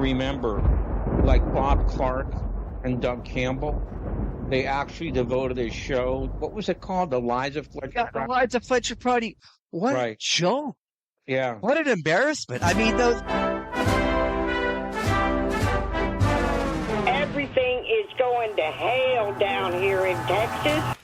remember, like Bob Clark and Doug Campbell, they actually devoted a show. What was it called? The Lives of Fletcher Yeah, the Project? Lives of Fletcher Project. What a Right. joke. Yeah. What an embarrassment. I mean, those. Everything is going to hell down here in Texas.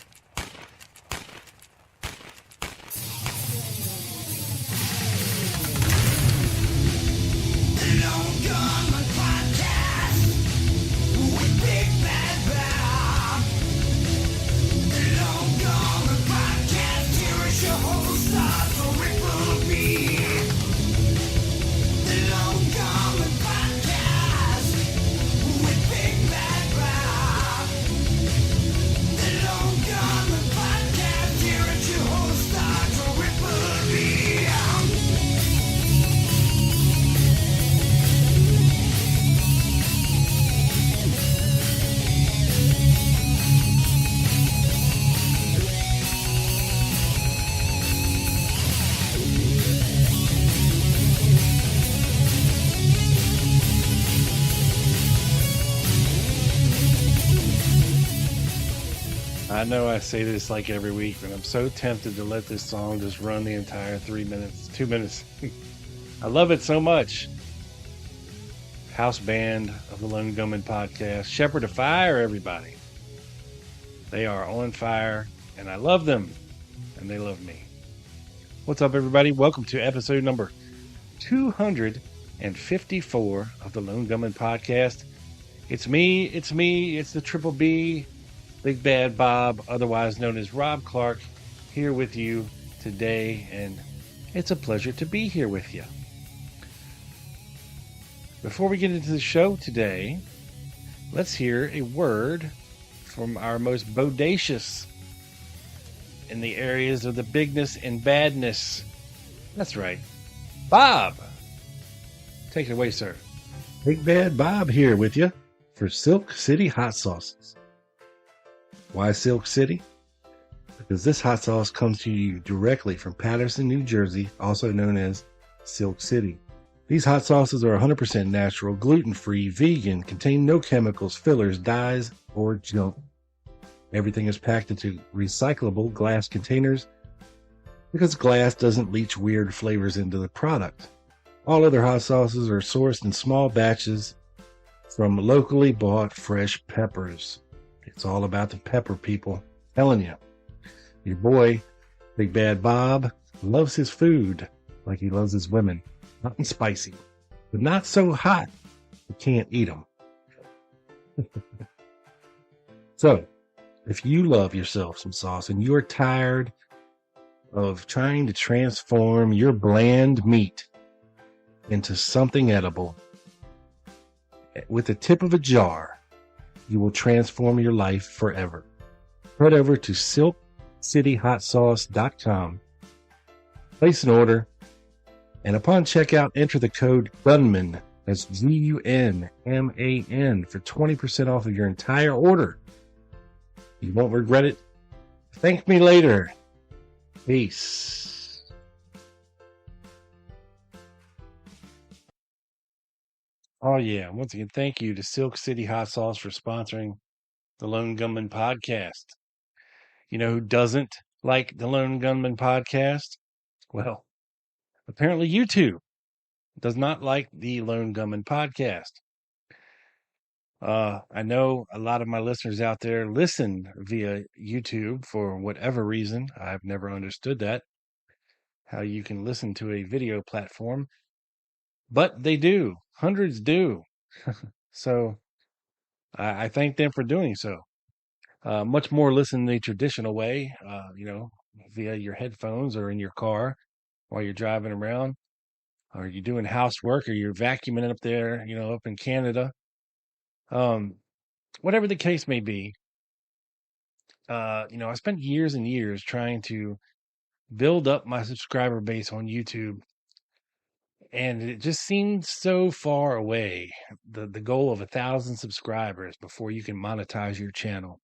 I know I say this like every week, but I'm so tempted to let this song just run the entire 2 minutes. I love it so much. House band of the Lone Gunman Podcast. Shepherd of Fire, everybody. They are on fire, and I love them, and they love me. What's up, everybody? Welcome to episode number 254 of the Lone Gunman Podcast. It's me, it's the Triple B, Big Bad Bob, otherwise known as Rob Clark, here with you today, and it's a pleasure to be here with you. Before we get into the show today, let's hear a word from our most bodacious in the areas of the bigness and badness. That's right, Bob. Take it away, sir. Big Bad Bob here with you for Silk City Hot Sauces. Why Silk City? Because this hot sauce comes to you directly from Paterson, New Jersey, also known as Silk City. These hot sauces are 100% natural, gluten-free, vegan, contain no chemicals, fillers, dyes, or junk. Everything is packed into recyclable glass containers because glass doesn't leach weird flavors into the product. All other hot sauces are sourced in small batches from locally bought fresh peppers. It's all about the pepper, people. I'm telling you. Your boy, Big Bad Bob, loves his food like he loves his women. Hot and spicy, but not so hot you can't eat them. So, if you love yourself some sauce and you're tired of trying to transform your bland meat into something edible, with the tip of a jar, you will transform your life forever. Head over to silkcityhotsauce.com, place an order, and upon checkout, enter the code GUNMAN, that's GUNMAN, for 20% off of your entire order. You won't regret it. Thank me later. Peace. Oh, yeah. Once again, thank you to Silk City Hot Sauce for sponsoring the Lone Gunman Podcast. You know who doesn't like the Lone Gunman Podcast? Well, apparently YouTube does not like the Lone Gunman Podcast. I know a lot of my listeners out there listen via YouTube for whatever reason. I've never understood that, how you can listen to a video platform. But they do. Hundreds do. So I thank them for doing so. Much more listen the traditional way, via your headphones or in your car while you're driving around, or you're doing housework, or you're vacuuming up there, up in Canada. Whatever the case may be, I spent years and years trying to build up my subscriber base on YouTube. And it just seemed so far away, the goal of 1,000 subscribers before you can monetize your channel,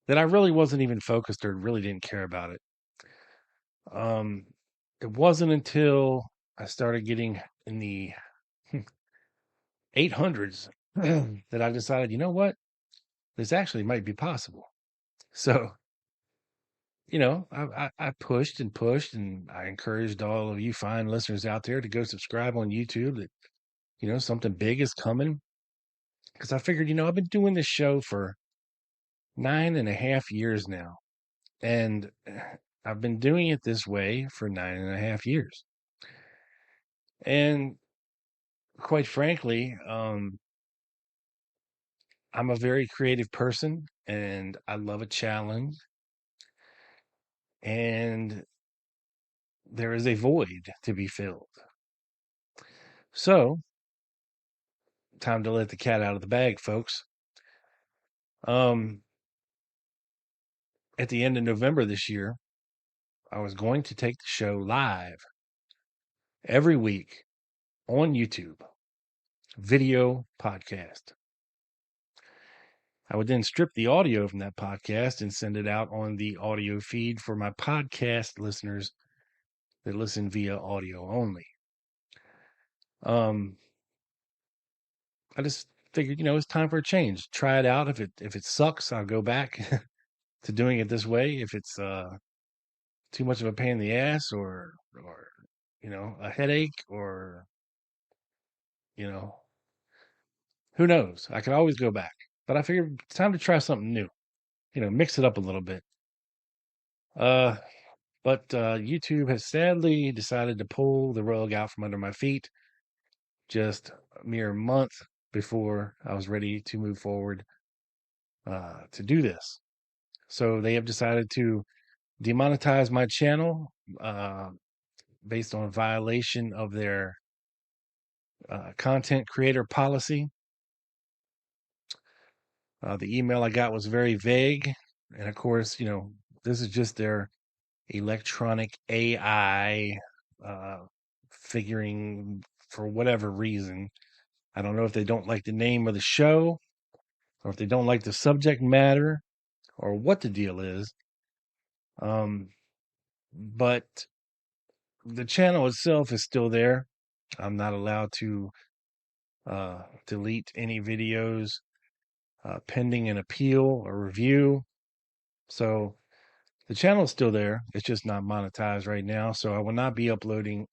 that I really wasn't even focused or really didn't care about it. It wasn't until I started getting in the 800s that I decided, you know what, this actually might be possible. So, I pushed and pushed, and I encouraged all of you fine listeners out there to go subscribe on YouTube. That something big is coming, because I figured, I've been doing this show for 9.5 years now, and I've been doing it this way for 9.5 years. And quite frankly, I'm a very creative person, and I love a challenge. And there is a void to be filled. So, time to let the cat out of the bag, folks. At the end of November this year, I was going to take the show live every week on YouTube, video podcast. I would then strip the audio from that podcast and send it out on the audio feed for my podcast listeners that listen via audio only. I just figured, it's time for a change. Try it out. If it sucks, I'll go back to doing it this way. If it's too much of a pain in the ass, or a headache, or who knows? I could always go back. But I figured it's time to try something new. Mix it up a little bit. But YouTube has sadly decided to pull the rug out from under my feet just a mere month before I was ready to move forward to do this. So they have decided to demonetize my channel based on violation of their content creator policy. The email I got was very vague. And of course, this is just their electronic AI figuring for whatever reason. I don't know if they don't like the name of the show, or if they don't like the subject matter, or what the deal is. But the channel itself is still there. I'm not allowed to delete any videos pending an appeal or review. So the channel is still there. It's just not monetized right now. So I will not be uploading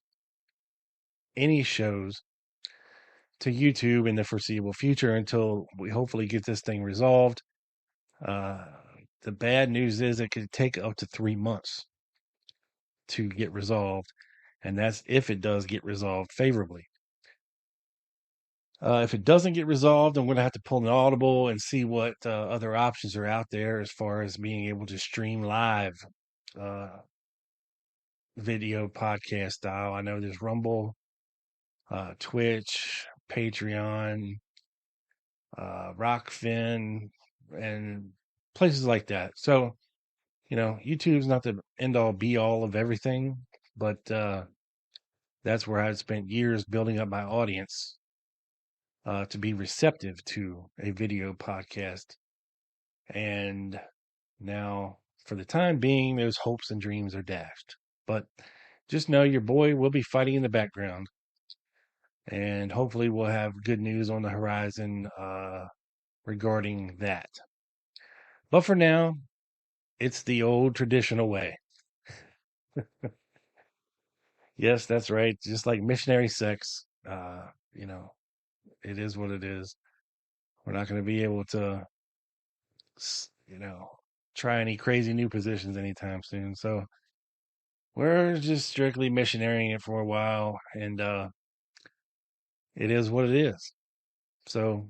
any shows to YouTube in the foreseeable future until we hopefully get this thing resolved. The bad news is it could take up to 3 months to get resolved, and that's if it does get resolved favorably. If it doesn't get resolved, I'm going to have to pull an audible and see what other options are out there as far as being able to stream live video podcast style. I know there's Rumble, Twitch, Patreon, Rockfin, and places like that. So, YouTube's not the end all be all of everything, but that's where I've spent years building up my audience to be receptive to a video podcast. And now, for the time being, those hopes and dreams are dashed. But just know your boy will be fighting in the background. And hopefully we'll have good news on the horizon regarding that. But for now, it's the old traditional way. Yes, that's right. Just like missionary sex, it is what it is. We're not going to be able to, try any crazy new positions anytime soon. So we're just strictly missionarying it for a while, and it is what it is. So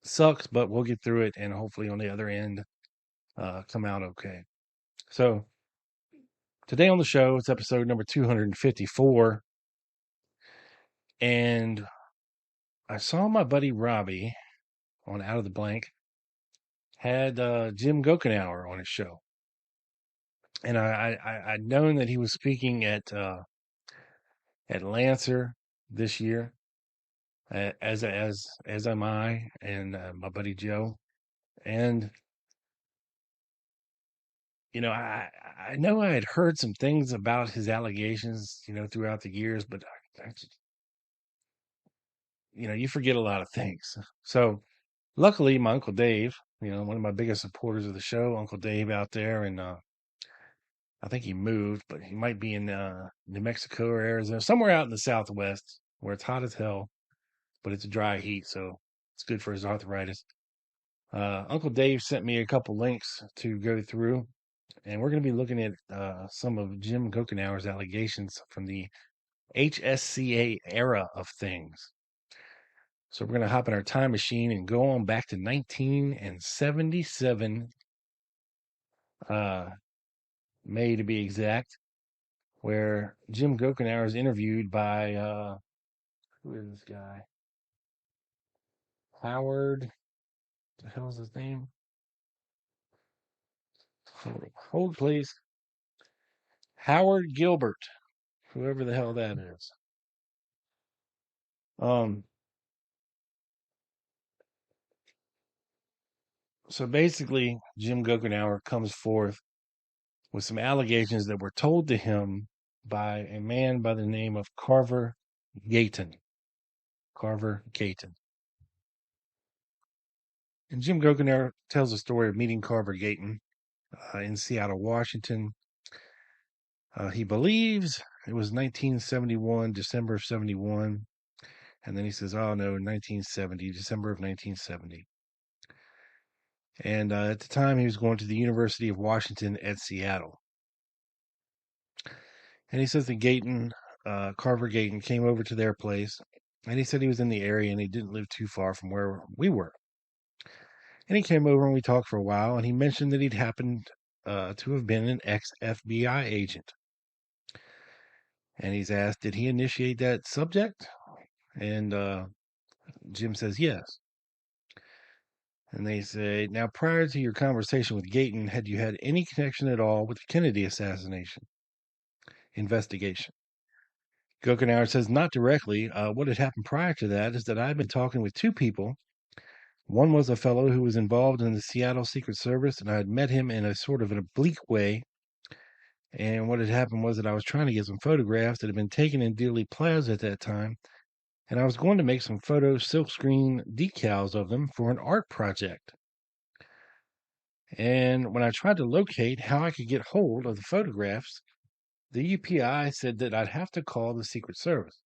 sucks, but we'll get through it, and hopefully on the other end, come out okay. So today on the show, it's episode number 254, and I saw my buddy Robbie on Out of the Blank had Jim Gochenour on his show, and I'd known that he was speaking at Lancer this year, as am I, and my buddy Joe, and I know I had heard some things about his allegations, throughout the years, but you forget a lot of things. So luckily, my Uncle Dave, one of my biggest supporters of the show, Uncle Dave out there, and I think he moved, but he might be in New Mexico or Arizona, somewhere out in the Southwest where it's hot as hell, but it's a dry heat, so it's good for his arthritis. Uncle Dave sent me a couple links to go through, and we're going to be looking at some of Jim Gochenour's allegations from the HSCA era of things. So we're going to hop in our time machine and go on back to 1977, May to be exact, where Jim Gochenour is interviewed by, who is this guy? Howard, what the hell is his name? Hold please. Howard Gilbert, whoever the hell that is. So basically, Jim Gochenour comes forth with some allegations that were told to him by a man by the name of Carver Gayton. Carver Gayton. And Jim Gochenour tells the story of meeting Carver Gayton in Seattle, Washington. He believes it was 1971, December of 71. And then he says, oh no, 1970, December of 1970. And at the time, he was going to the University of Washington at Seattle. And he says that Carver Gayton, came over to their place. And he said he was in the area and he didn't live too far from where we were. And he came over and we talked for a while. And he mentioned that he'd happened to have been an ex-FBI agent. And he's asked, did he initiate that subject? And Jim says, yes. And they say, now, prior to your conversation with Gayton, had you had any connection at all with the Kennedy assassination investigation? Gochenour says, not directly. What had happened prior to that is that I'd been talking with two people. One was a fellow who was involved in the Seattle Secret Service, and I had met him in a sort of an oblique way. And what had happened was that I was trying to get some photographs that had been taken in Dealey Plaza at that time. And I was going to make some photo silkscreen decals of them for an art project. And when I tried to locate how I could get hold of the photographs, the UPI said that I'd have to call the Secret Service.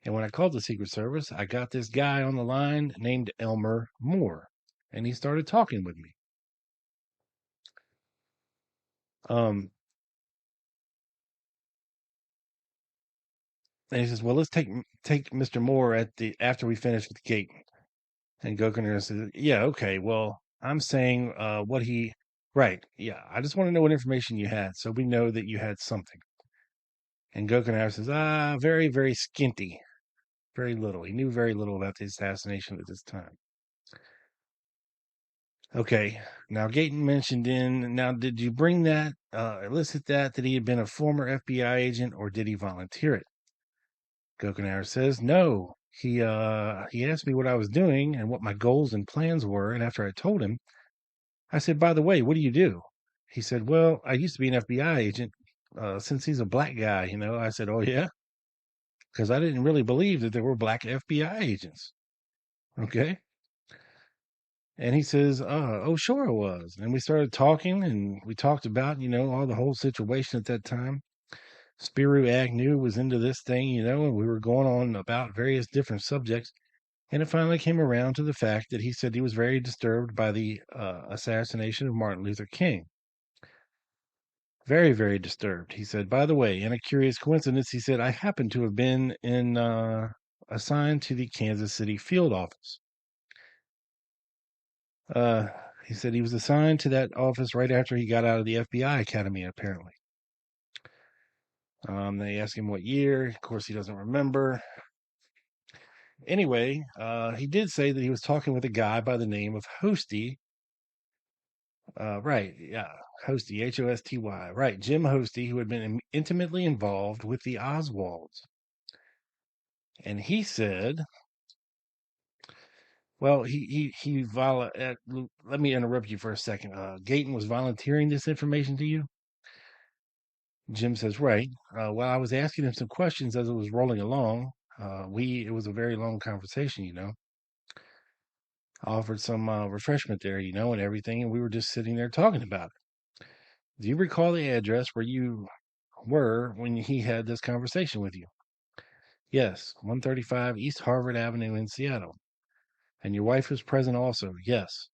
And when I called the Secret Service, I got this guy on the line named Elmer Moore, and he started talking with me. And he says, well, let's take Mr. Moore after we finish with Gayton. And Gochenour says, yeah, okay, well, I'm saying right, yeah, I just want to know what information you had so we know that you had something. And Gochenour says, very, very skinty, very little. He knew very little about the assassination at this time. Okay, now Gayton mentioned did you bring that, elicit that he had been a former FBI agent, or did he volunteer it? Gochenour says, no, he asked me what I was doing and what my goals and plans were, and after I told him, I said, by the way, what do you do? He said, well, I used to be an FBI agent, since he's a black guy, I said, oh yeah? Because I didn't really believe that there were black FBI agents. Okay? And he says, oh, sure it was. And we started talking, and we talked about, all the whole situation at that time. Spiro Agnew was into this thing, and we were going on about various different subjects. And it finally came around to the fact that he said he was very disturbed by the assassination of Martin Luther King. Very, very disturbed. He said, by the way, in a curious coincidence, he said, I happen to have been assigned to the Kansas City field office. He said he was assigned to that office right after he got out of the FBI Academy, apparently. They asked him what year. Of course, he doesn't remember. Anyway, he did say that he was talking with a guy by the name of Hosty. Right, yeah, Hosty, Hosty. Right, Jim Hosty, who had been intimately involved with the Oswalds. And he said, well, let me interrupt you for a second. Gayton was volunteering this information to you? Jim says, right. While I was asking him some questions as it was rolling along, It was a very long conversation, I offered some refreshment there, and everything, and we were just sitting there talking about it. Do you recall the address where you were when he had this conversation with you? Yes, 135 East Harvard Avenue in Seattle. And your wife was present also? Yes.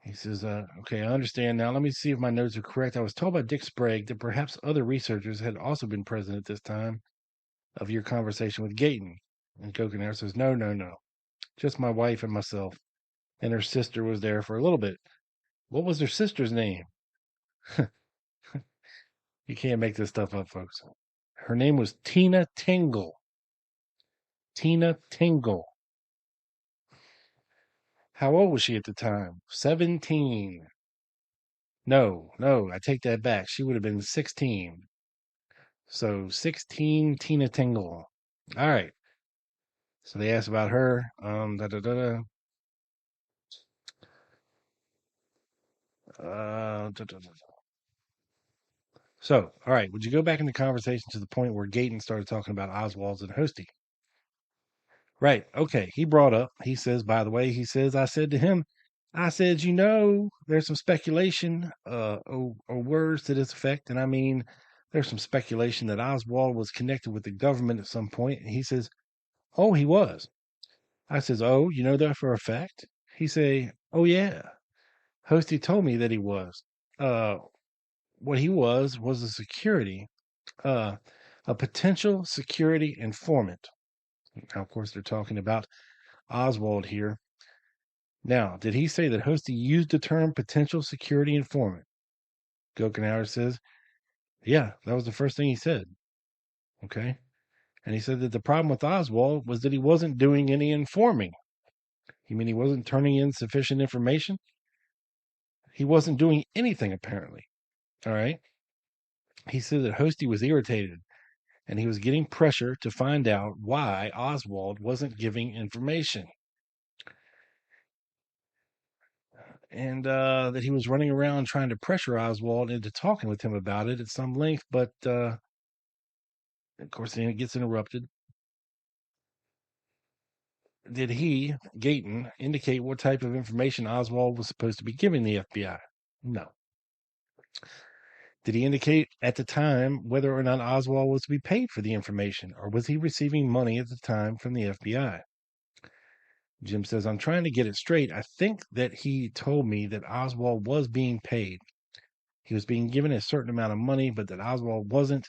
He says, okay, I understand now. Let me see if my notes are correct. I was told by Dick Sprague that perhaps other researchers had also been present at this time of your conversation with Gayton. And Gochenour says, no, no, no. Just my wife and myself. And her sister was there for a little bit. What was her sister's name? You can't make this stuff up, folks. Her name was Tina Tingle. Tina Tingle. How old was she at the time? 17. No, I take that back. She would have been 16. So 16, Tina Tingle. All right. So they asked about her. Da, da, da, da. Da, da, da. So, all right. Would you go back in the conversation to the point where Gayton started talking about Oswald's and Hosty? Right. Okay. He brought up, he says, by the way, I said to him, there's some speculation, or words to this effect. And I mean, there's some speculation that Oswald was connected with the government at some point. And he says, oh, he was. I says, oh, you know that for a fact? He say, oh, yeah. Hosty told me that he was. What he was a security, a potential security informant. Now, of course, they're talking about Oswald here. Now, did he say that Hosty used the term potential security informant? Gochenour says, yeah, that was the first thing he said. Okay. And he said that the problem with Oswald was that he wasn't doing any informing. You mean he wasn't turning in sufficient information? He wasn't doing anything, apparently. All right. He said that Hosty was irritated and he was getting pressure to find out why Oswald wasn't giving information. And that he was running around trying to pressure Oswald into talking with him about it at some length, but of course, then it gets interrupted. Did he, Gayton, indicate what type of information Oswald was supposed to be giving the FBI? No. Did he indicate at the time whether or not Oswald was to be paid for the information, or was he receiving money at the time from the FBI? Jim says, I'm trying to get it straight. I think that he told me that Oswald was being paid. He was being given a certain amount of money, but that Oswald wasn't.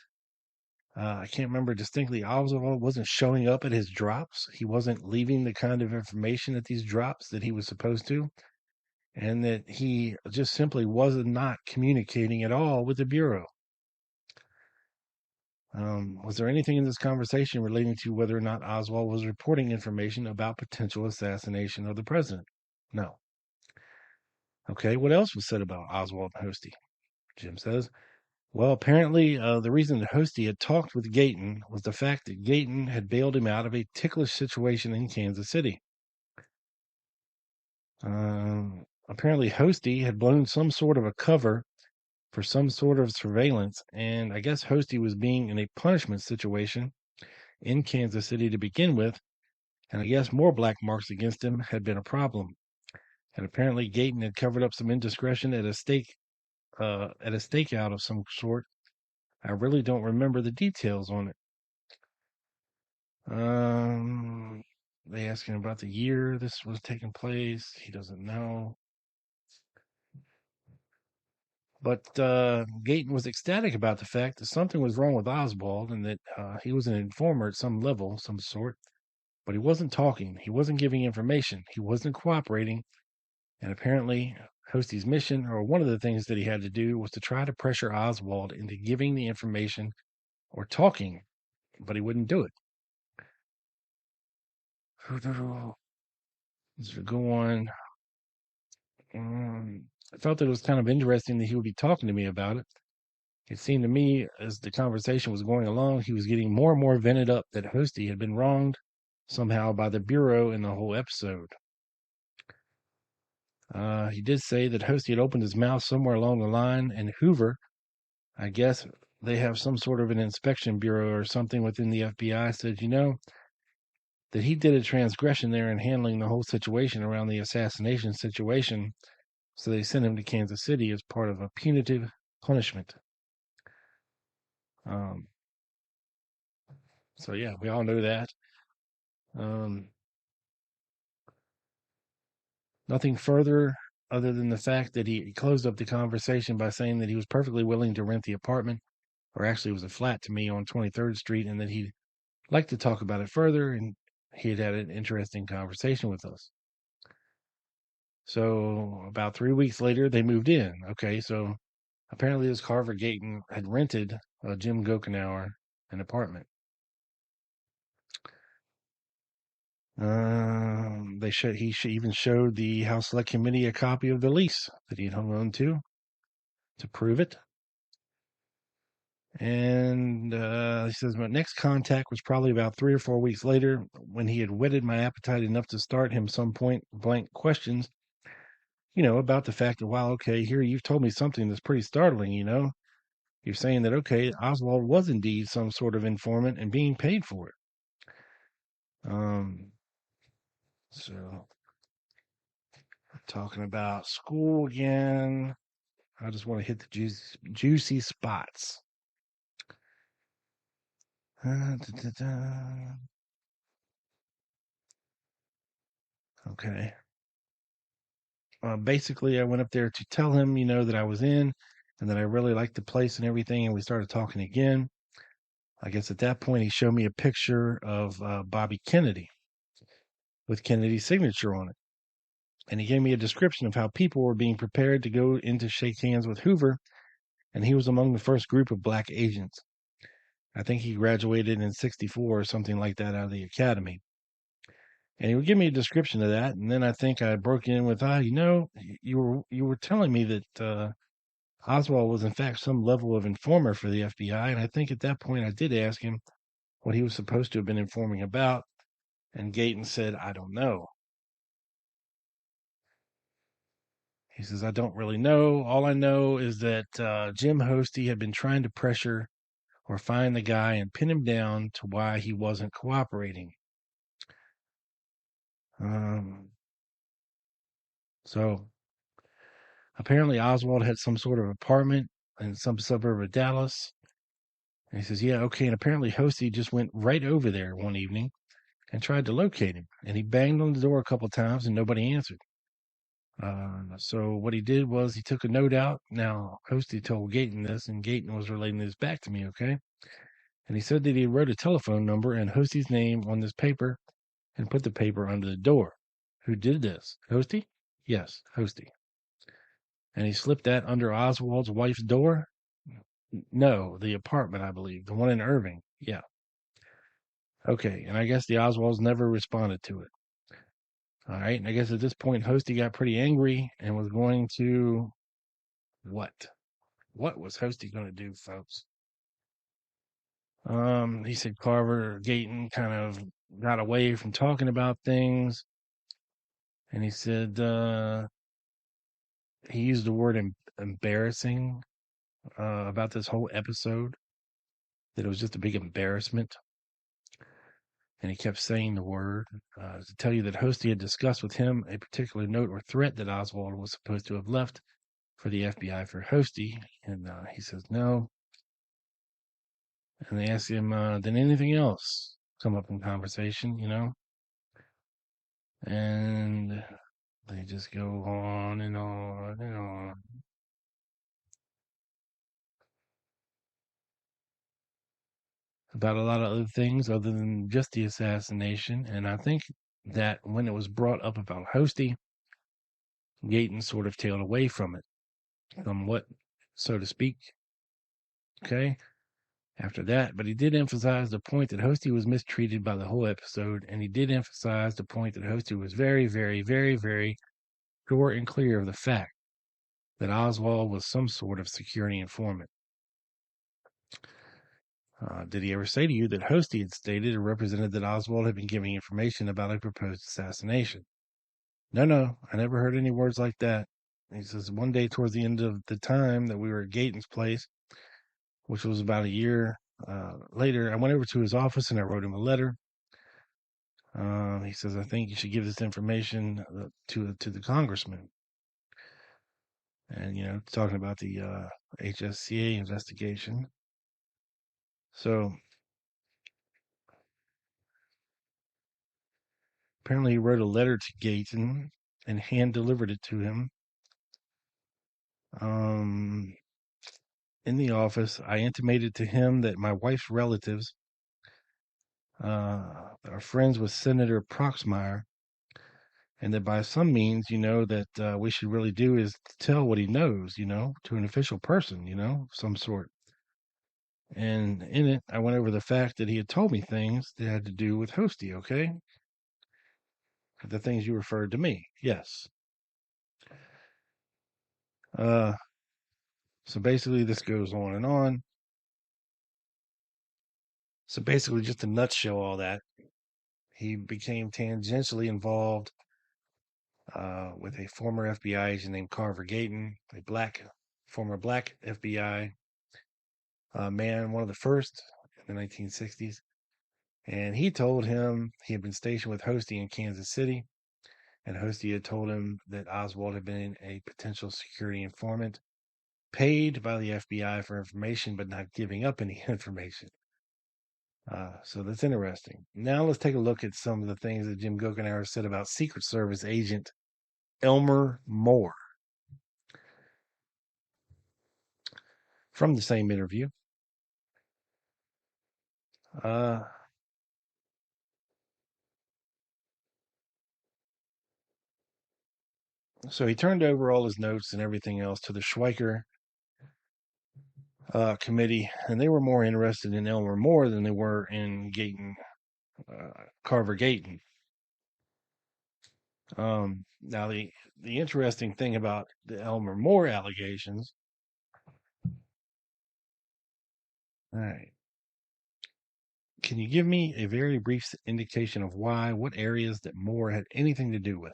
I can't remember distinctly. Oswald wasn't showing up at his drops. He wasn't leaving the kind of information at these drops that he was supposed to. And that he just simply was not communicating at all with the Bureau. Was there anything in this conversation relating to whether or not Oswald was reporting information about potential assassination of the president? No. Okay, what else was said about Oswald and Hosty? Jim says, well, apparently the reason that Hosty had talked with Gayton was the fact that Gayton had bailed him out of a ticklish situation in Kansas City. Apparently Hosty had blown some sort of a cover for some sort of surveillance, and I guess Hosty was being in a punishment situation in Kansas City to begin with, and I guess more black marks against him had been a problem. And apparently Gayton had covered up some indiscretion at a stakeout of some sort. I really don't remember the details on it. They ask him about the year this was taking place. He doesn't know. But Gayton was ecstatic about the fact that something was wrong with Oswald and that he was an informer at some level, some sort. But he wasn't talking. He wasn't giving information. He wasn't cooperating. And apparently, Hosty's mission, or one of the things that he had to do, was to try to pressure Oswald into giving the information or talking, but he wouldn't do it. Let's go on. I felt that it was kind of interesting that he would be talking to me about it. It seemed to me, as the conversation was going along, he was getting more and more vented up that Hosty had been wronged somehow by the Bureau in the whole episode. He did say that Hosty had opened his mouth somewhere along the line, and Hoover, I guess, they have some sort of an inspection bureau or something within the FBI said, that he did a transgression there in handling the whole situation around the assassination situation. So they sent him to Kansas City as part of a punitive punishment. So yeah, we all know that. Nothing further other than the fact that he closed up the conversation by saying that he was perfectly willing to rent the apartment, or actually it was a flat to me on 23rd Street, and that he'd like to talk about it further, and he had an interesting conversation with us. So about 3 weeks later, they moved in. Okay, so apparently this Carver Gayton had rented Jim Gochenour an apartment. He even showed the House Select Committee a copy of the lease that he had hung on to prove it. And he says my next contact was probably about 3 or 4 weeks later, when he had whetted my appetite enough to start him some point blank questions, about the fact that, wow, okay, here you've told me something that's pretty startling. You're saying that, okay, Oswald was indeed some sort of informant and being paid for it. So talking about school again, I just want to hit the juicy spots. Okay. Basically, I went up there to tell him, that I was in and that I really liked the place and everything. And we started talking again. I guess at that point, he showed me a picture of Bobby Kennedy with Kennedy's signature on it. And he gave me a description of how people were being prepared to go in to shake hands with Hoover. And he was among the first group of black agents. I think he graduated in 1964 or something like that out of the academy. And he would give me a description of that. And then I think I broke in with, you were telling me that Oswald was in fact some level of informer for the FBI. And I think at that point I did ask him what he was supposed to have been informing about. And Gayton said, I don't know. He says, I don't really know. All I know is that Jim Hosty had been trying to pressure or find the guy and pin him down to why he wasn't cooperating. So apparently Oswald had some sort of apartment in some suburb of Dallas. And he says, yeah, okay. And apparently Hosty just went right over there one evening and tried to locate him. And he banged on the door a couple of times and nobody answered. So what he did was he took a note out. Now, Hosty told Gayton this, and Gayton was relating this back to me, okay? And he said that he wrote a telephone number and Hosty's name on this paper and put the paper under the door. Who did this? Hosty? Yes, Hosty. And he slipped that under Oswald's wife's door? No, the apartment, I believe. The one in Irving. Yeah. Okay, and I guess the Oswalds never responded to it. All right, and I guess at this point, Hosty got pretty angry and was going to... What? What was Hosty going to do, folks? He said Carver Gayton kind of got away from talking about things. And he said he used the word embarrassing about this whole episode, that it was just a big embarrassment. And he kept saying the word to tell you that Hosty had discussed with him a particular note or threat that Oswald was supposed to have left for the FBI for Hosty. And he says no. And they asked him, did anything else come up in conversation, And they just go on and on and on. About a lot of other things other than just the assassination. And I think that when it was brought up about Hosty, Gayton sort of tailed away from it, somewhat, so to speak. Okay? After that, but he did emphasize the point that Hosty was mistreated by the whole episode, and he did emphasize the point that Hosty was very, very, very, very sure and clear of the fact that Oswald was some sort of security informant. Did he ever say to you that Hosty had stated or represented that Oswald had been giving information about a proposed assassination? No, I never heard any words like that. He says, one day towards the end of the time that we were at Gayton's place, which was about a year later. I went over to his office and I wrote him a letter. He says, I think you should give this information to the congressman. And, talking about the HSCA investigation. So apparently he wrote a letter to Gayton and hand delivered it to him. In the office, I intimated to him that my wife's relatives are friends with Senator Proxmire, and that by some means, that we should really do is tell what he knows, to an official person, some sort. And in it, I went over the fact that he had told me things that had to do with Hosty, okay? The things you referred to me, yes. So basically, this goes on and on. So basically, just to nutshell all that, he became tangentially involved with a former FBI agent named Carver Gayton, former black FBI man, one of the first in the 1960s. And he told him he had been stationed with Hosty in Kansas City, and Hosty had told him that Oswald had been a potential security informant, paid by the FBI for information, but not giving up any information. So that's interesting. Now let's take a look at some of the things that Jim Gochenour said about Secret Service agent Elmer Moore from the same interview. So he turned over all his notes and everything else to the Schweiker committee, and they were more interested in Elmer Moore than they were in Carver Gayton. Now the interesting thing about the Elmer Moore allegations. All right. Can you give me a very brief indication of what areas that Moore had anything to do with?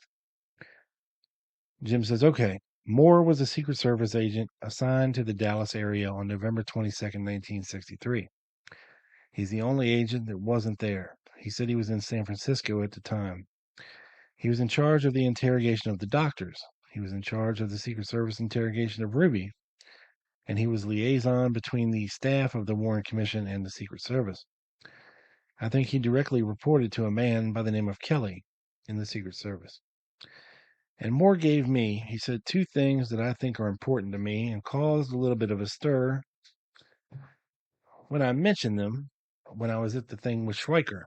Jim says, okay, Moore was a Secret Service agent assigned to the Dallas area on November 22nd, 1963. He's the only agent that wasn't there. He said he was in San Francisco at the time. He was in charge of the interrogation of the doctors. He was in charge of the Secret Service interrogation of Ruby. And he was liaison between the staff of the Warren Commission and the Secret Service. I think he directly reported to a man by the name of Kelly in the Secret Service. And Moore gave me, he said, two things that I think are important to me and caused a little bit of a stir when I mentioned them when I was at the thing with Schweiker.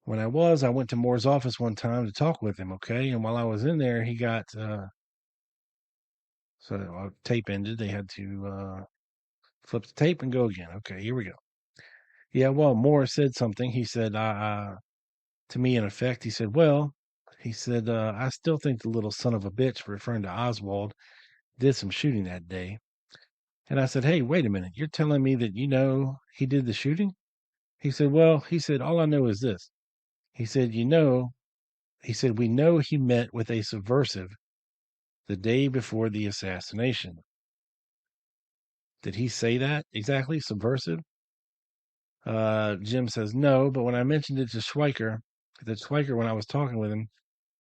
I went to Moore's office one time to talk with him, okay? And while I was in there, he got, tape ended. They had to flip the tape and go again. Okay, here we go. Yeah, well, Moore said something. He said, to me, in effect, he said, I still think the little son of a bitch, referring to Oswald, did some shooting that day. And I said, hey, wait a minute. You're telling me that he did the shooting? He said, all I know is this. He said, we know he met with a subversive the day before the assassination. Did he say that exactly? Subversive? Jim says, no, but when I mentioned it to Schweiker, when I was talking with him,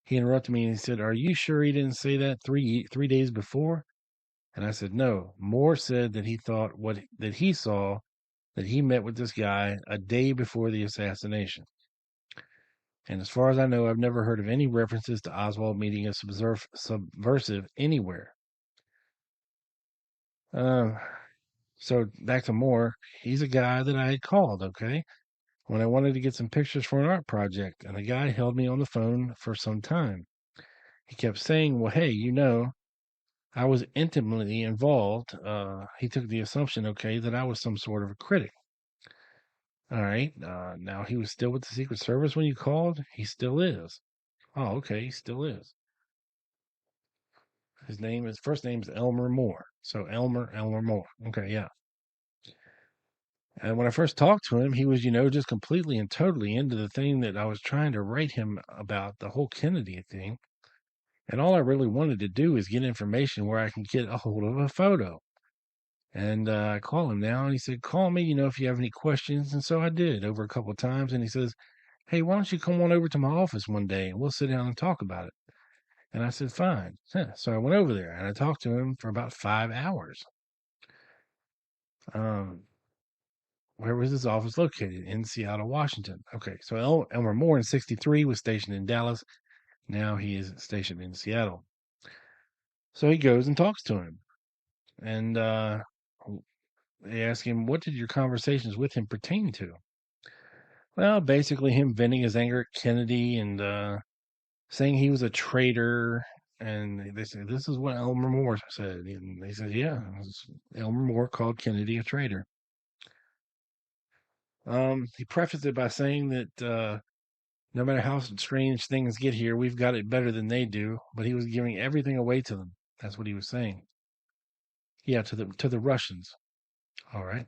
he interrupted me and he said, are you sure he didn't say that three days before? And I said, no. Moore said that he thought that he saw that he met with this guy a day before the assassination. And as far as I know, I've never heard of any references to Oswald meeting a subversive anywhere. So back to Moore, he's a guy that I had called, okay, when I wanted to get some pictures for an art project, and the guy held me on the phone for some time. He kept saying, well, hey, I was intimately involved. He took the assumption, okay, that I was some sort of a critic. All right. Now he was still with the Secret Service when you called? He still is. Oh, okay. He still is. His first name is Elmer Moore. So Elmer Moore. Okay. Yeah. And when I first talked to him, he was, just completely and totally into the thing that I was trying to write him about, the whole Kennedy thing. And all I really wanted to do is get information where I can get a hold of a photo. And I call him now, and he said, call me, if you have any questions. And so I did over a couple of times. And he says, hey, why don't you come on over to my office one day and we'll sit down and talk about it? And I said, fine. So I went over there and I talked to him for about 5 hours. Where was his office located? In Seattle, Washington. Okay, so Elmer Moore in 63 was stationed in Dallas. Now he is stationed in Seattle. So he goes and talks to him. And they ask him, what did your conversations with him pertain to? Well, basically him venting his anger at Kennedy and saying he was a traitor. And they said, this is what Elmer Moore said. And they said, yeah, Elmer Moore called Kennedy a traitor. He prefaced it by saying that no matter how strange things get here, we've got it better than they do. But he was giving everything away to them. That's what he was saying. Yeah, to the Russians. All right.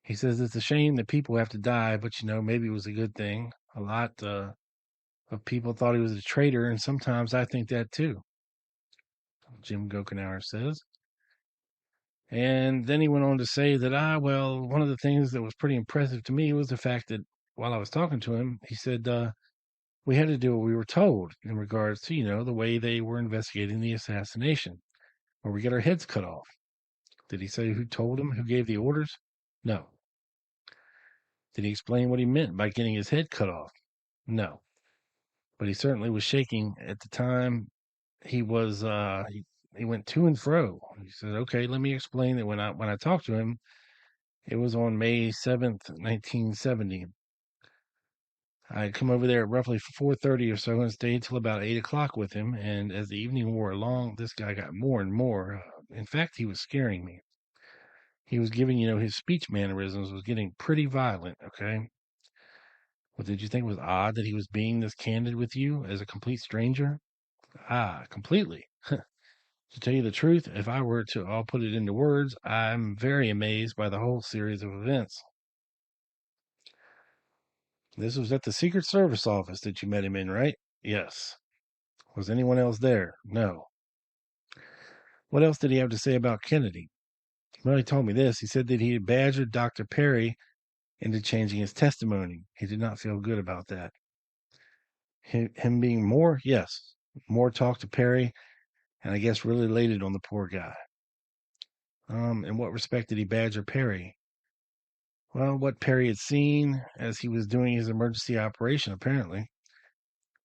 He says it's a shame that people have to die, but maybe it was a good thing. A lot of people thought he was a traitor, and sometimes I think that too. Jim Gochenour says. And then he went on to say that, one of the things that was pretty impressive to me was the fact that while I was talking to him, he said, we had to do what we were told in regards to, the way they were investigating the assassination, where we get our heads cut off. Did he say who told him, who gave the orders? No. Did he explain what he meant by getting his head cut off? No. But he certainly was shaking at the time. He was, he went to and fro. He said, okay, let me explain that when I talked to him, it was on May 7th, 1970. I had come over there at roughly 4:30 or so and stayed till about 8 o'clock with him. And as the evening wore along, this guy got more and more. In fact, he was scaring me. He was giving, his speech mannerisms was getting pretty violent, okay? Well, did you think it was odd that he was being this candid with you as a complete stranger? Completely. To tell you the truth, if I were to all put it into words, I'm very amazed by the whole series of events. This was at the Secret Service office that you met him in, right? Yes. Was anyone else there? No. What else did he have to say about Kennedy? Well, he told me this. He said that he had badgered Dr. Perry into changing his testimony. He did not feel good about that. Him being Moore? Yes. Moore talked to Perry and I guess really laid it on the poor guy. In what respect did he badger Perry? Well, what Perry had seen as he was doing his emergency operation, apparently.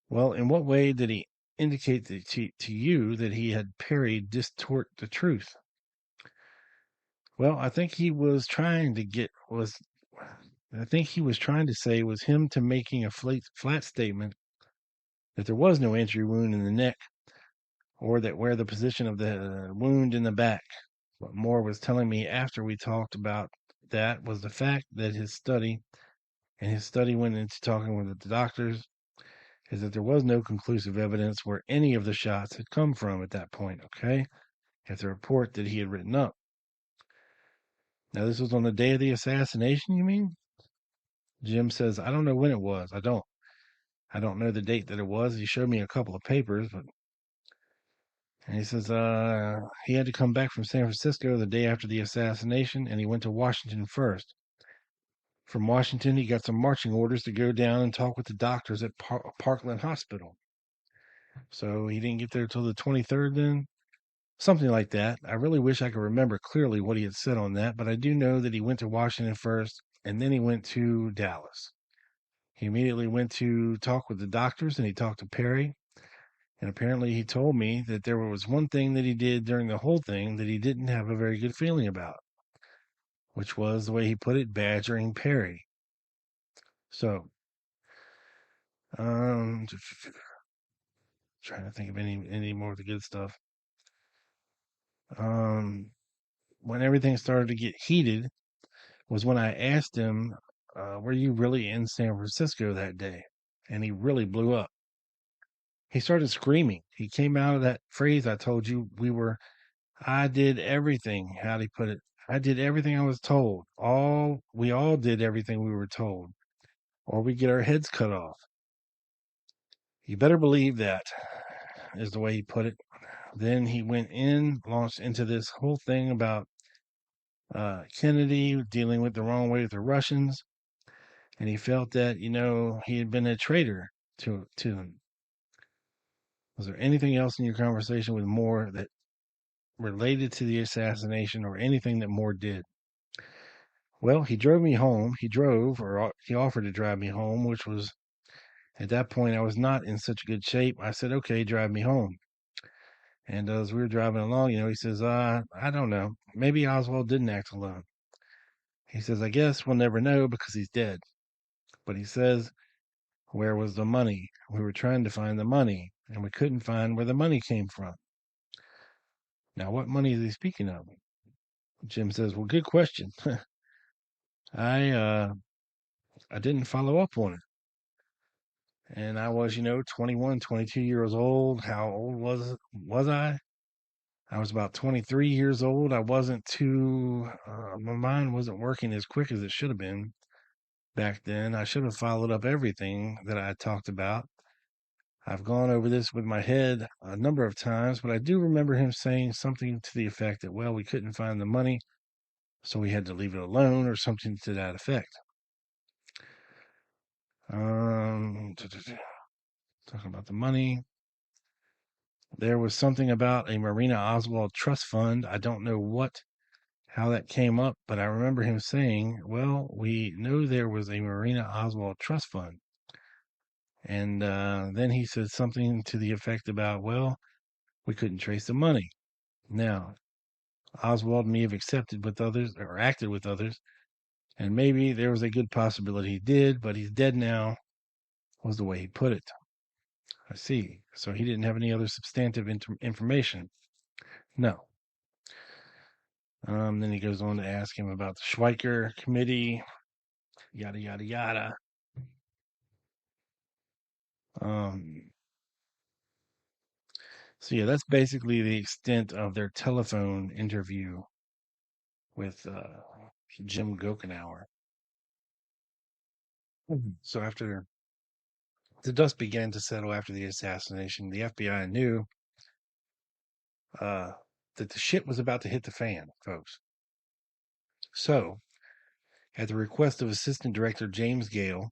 Well, in what way did he indicate to you that he had Perry distort the truth? Well, I think he was trying to say was him to making a flat statement that there was no entry wound in the neck or that where the position of the wound in the back. What Moore was telling me after we talked about that was the fact that his study went into talking with the doctors, is that there was no conclusive evidence where any of the shots had come from at that point, okay? At the report that he had written up. Now, this was on the day of the assassination, you mean? Jim says, I don't know when it was. I don't know the date that it was. He showed me a couple of papers, and he says he had to come back from San Francisco the day after the assassination, and he went to Washington first. From Washington, he got some marching orders to go down and talk with the doctors at Parkland Hospital. So he didn't get there till the 23rd then? Something like that. I really wish I could remember clearly what he had said on that, but I do know that he went to Washington first, and then he went to Dallas. He immediately went to talk with the doctors, and he talked to Perry. And apparently he told me that there was one thing that he did during the whole thing that he didn't have a very good feeling about, which was the way he put it, badgering Perry. So, trying to think of any more of the good stuff. When everything started to get heated was when I asked him, were you really in San Francisco that day? And he really blew up. He started screaming. He came out of that phrase I told you I did everything. How'd he put it? I did everything I was told. We all did everything we were told. Or we get our heads cut off. You better believe that is the way he put it. Then he launched into this whole thing about Kennedy dealing with the wrong way with the Russians, and he felt that he had been a traitor to them. Was there anything else in your conversation with Moore that related to the assassination or anything that Moore did? Well, he drove me home. He offered to drive me home, which was, at that point, I was not in such good shape. I said, okay, drive me home. And as we were driving along, he says, I don't know. Maybe Oswald didn't act alone. He says, I guess we'll never know because he's dead. But he says, where was the money? We were trying to find the money, and we couldn't find where the money came from. Now, what money is he speaking of? Jim says, well, good question. I didn't follow up on it. And I was, 21, 22 years old. How old was I? I was about 23 years old. I wasn't my mind wasn't working as quick as it should have been back then. I should have followed up everything that I talked about. I've gone over this with my head a number of times, but I do remember him saying something to the effect that, well, we couldn't find the money, so we had to leave it alone, or something to that effect. Talking about the money. There was something about a Marina Oswald trust fund. I don't know how that came up, but I remember him saying, well, we know there was a Marina Oswald trust fund. And then he said something to the effect about, well, we couldn't trace the money. Now, Oswald may have accepted with others or acted with others, and maybe there was a good possibility he did, but he's dead now, was the way he put it. I see. So he didn't have any other substantive information. No. Then he goes on to ask him about the Schweiker committee, yada, yada, yada. So yeah, that's basically the extent of their telephone interview with Jim Gochenour. So after the dust began to settle after the assassination, the FBI knew that the shit was about to hit the fan, folks. So, at the request of Assistant Director James Gale,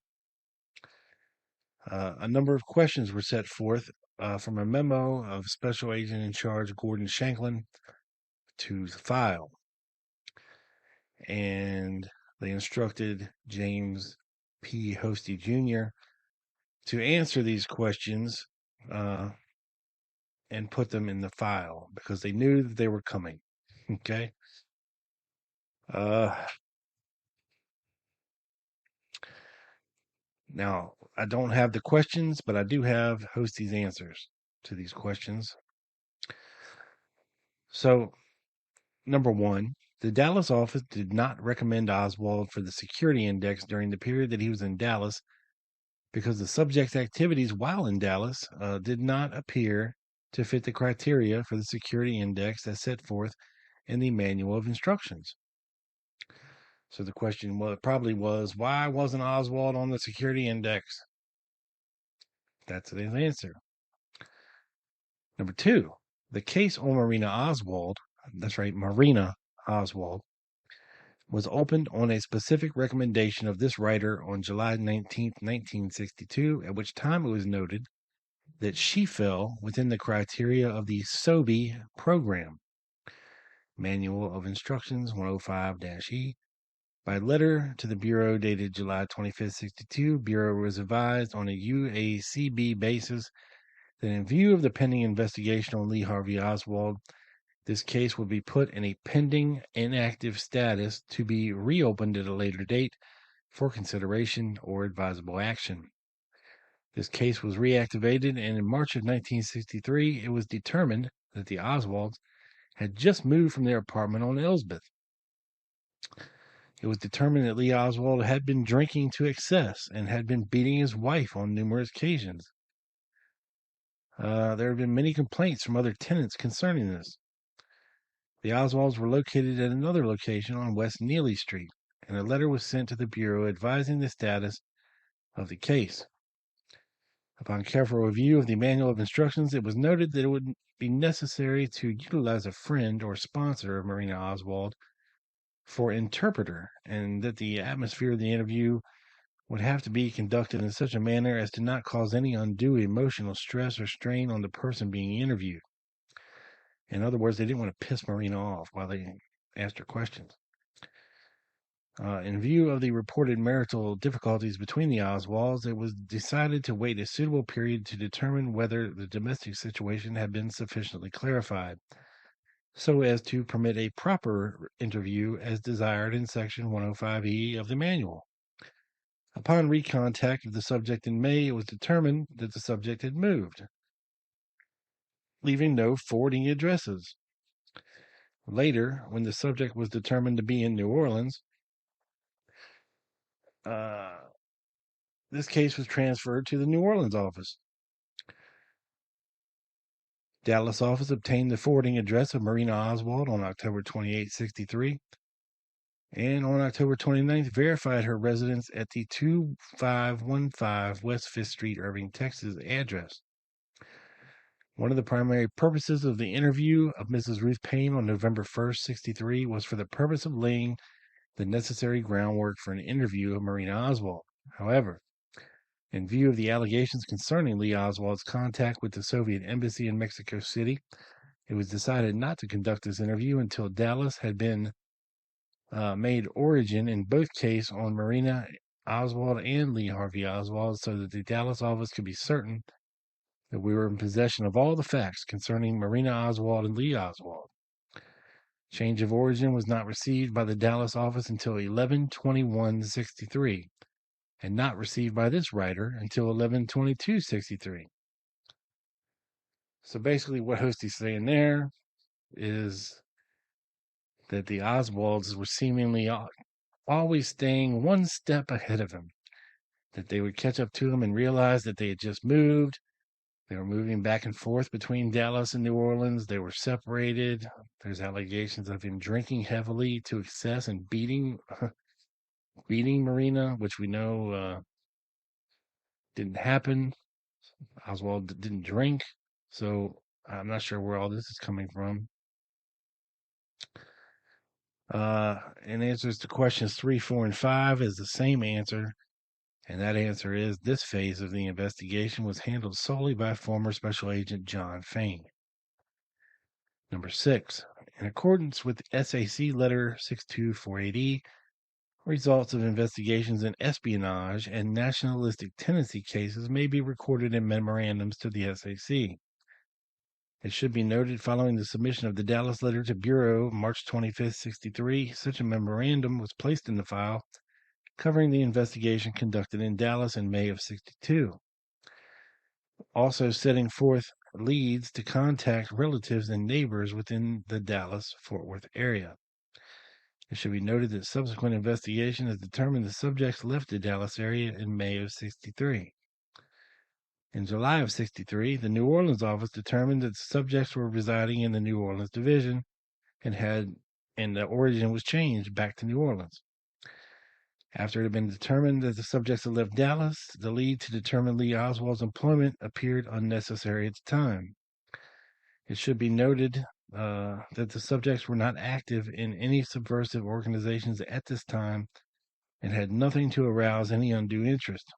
a number of questions were set forth from a memo of Special Agent in Charge Gordon Shanklin to the file. And they instructed James P. Hosty Jr. to answer these questions and put them in the file because they knew that they were coming. Okay? Now, I don't have the questions, but I do have Hosty's answers to these questions. So, number one, the Dallas office did not recommend Oswald for the security index during the period that he was in Dallas because the subject's activities while in Dallas did not appear to fit the criteria for the security index as set forth in the manual of instructions. So the question probably was, why wasn't Oswald on the security index? That's his answer. Number two, the case on Marina Oswald, that's right, Marina Oswald, was opened on a specific recommendation of this writer on July 19, 1962, at which time it was noted that she fell within the criteria of the SOBI program, Manual of Instructions 105-E. By letter to the Bureau dated July 25, 62, Bureau was advised on a UACB basis that in view of the pending investigation on Lee Harvey Oswald, this case would be put in a pending inactive status to be reopened at a later date for consideration or advisable action. This case was reactivated, and in March of 1963, it was determined that the Oswalds had just moved from their apartment on Elsbeth. It was determined that Lee Oswald had been drinking to excess and had been beating his wife on numerous occasions. There had been many complaints from other tenants concerning this. The Oswalds were located at another location on West Neely Street, and a letter was sent to the Bureau advising the status of the case. Upon careful review of the Manual of Instructions, it was noted that it would be necessary to utilize a friend or sponsor of Marina Oswald for interpreter, and that the atmosphere of the interview would have to be conducted in such a manner as to not cause any undue emotional stress or strain on the person being interviewed. In other words, they didn't want to piss Marina off while they asked her questions. In view of the reported marital difficulties between the Oswalds, it was decided to wait a suitable period to determine whether the domestic situation had been sufficiently clarified, so as to permit a proper interview as desired in Section 105E of the manual. Upon recontact of the subject in May, it was determined that the subject had moved, leaving no forwarding addresses. Later, when the subject was determined to be in New Orleans, this case was transferred to the New Orleans office. Dallas office obtained the forwarding address of Marina Oswald on October 28, 63, and on October 29th verified her residence at the 2515 West 5th Street, Irving, Texas address. One of the primary purposes of the interview of Mrs. Ruth Payne on November 1st, 63 was for the purpose of laying the necessary groundwork for an interview of Marina Oswald. However, in view of the allegations concerning Lee Oswald's contact with the Soviet embassy in Mexico City, it was decided not to conduct this interview until Dallas had been made origin in both cases on Marina Oswald and Lee Harvey Oswald, so that the Dallas office could be certain that we were in possession of all the facts concerning Marina Oswald and Lee Oswald. Change of origin was not received by the Dallas office until 11/21/63, and not received by this writer until 11/22/63. So basically what Hostie's saying there is that the Oswalds were seemingly always staying one step ahead of him, that they would catch up to him and realize that they had just moved. They were moving back and forth between Dallas and New Orleans. They were separated. There's allegations of him drinking heavily to excess and beating Marina, which we know didn't happen. Oswald didn't drink, so I'm not sure where all this is coming from. And answers to questions 3, 4, and 5 is the same answer, and that answer is this phase of the investigation was handled solely by former Special Agent John Fain. Number 6, in accordance with SAC Letter 62480, results of investigations in espionage and nationalistic tendency cases may be recorded in memorandums to the SAC. It should be noted, following the submission of the Dallas letter to Bureau March 25, 63, such a memorandum was placed in the file covering the investigation conducted in Dallas in May of 62. Also setting forth leads to contact relatives and neighbors within the Dallas-Fort Worth area. It should be noted that subsequent investigation has determined the subjects left the Dallas area in May of 63. In July of 63, the New Orleans office determined that the subjects were residing in the New Orleans division and the origin was changed back to New Orleans. After it had been determined that the subjects had left Dallas, the lead to determine Lee Oswald's employment appeared unnecessary at the time. It should be noted that the subjects were not active in any subversive organizations at this time and had nothing to arouse any undue interest.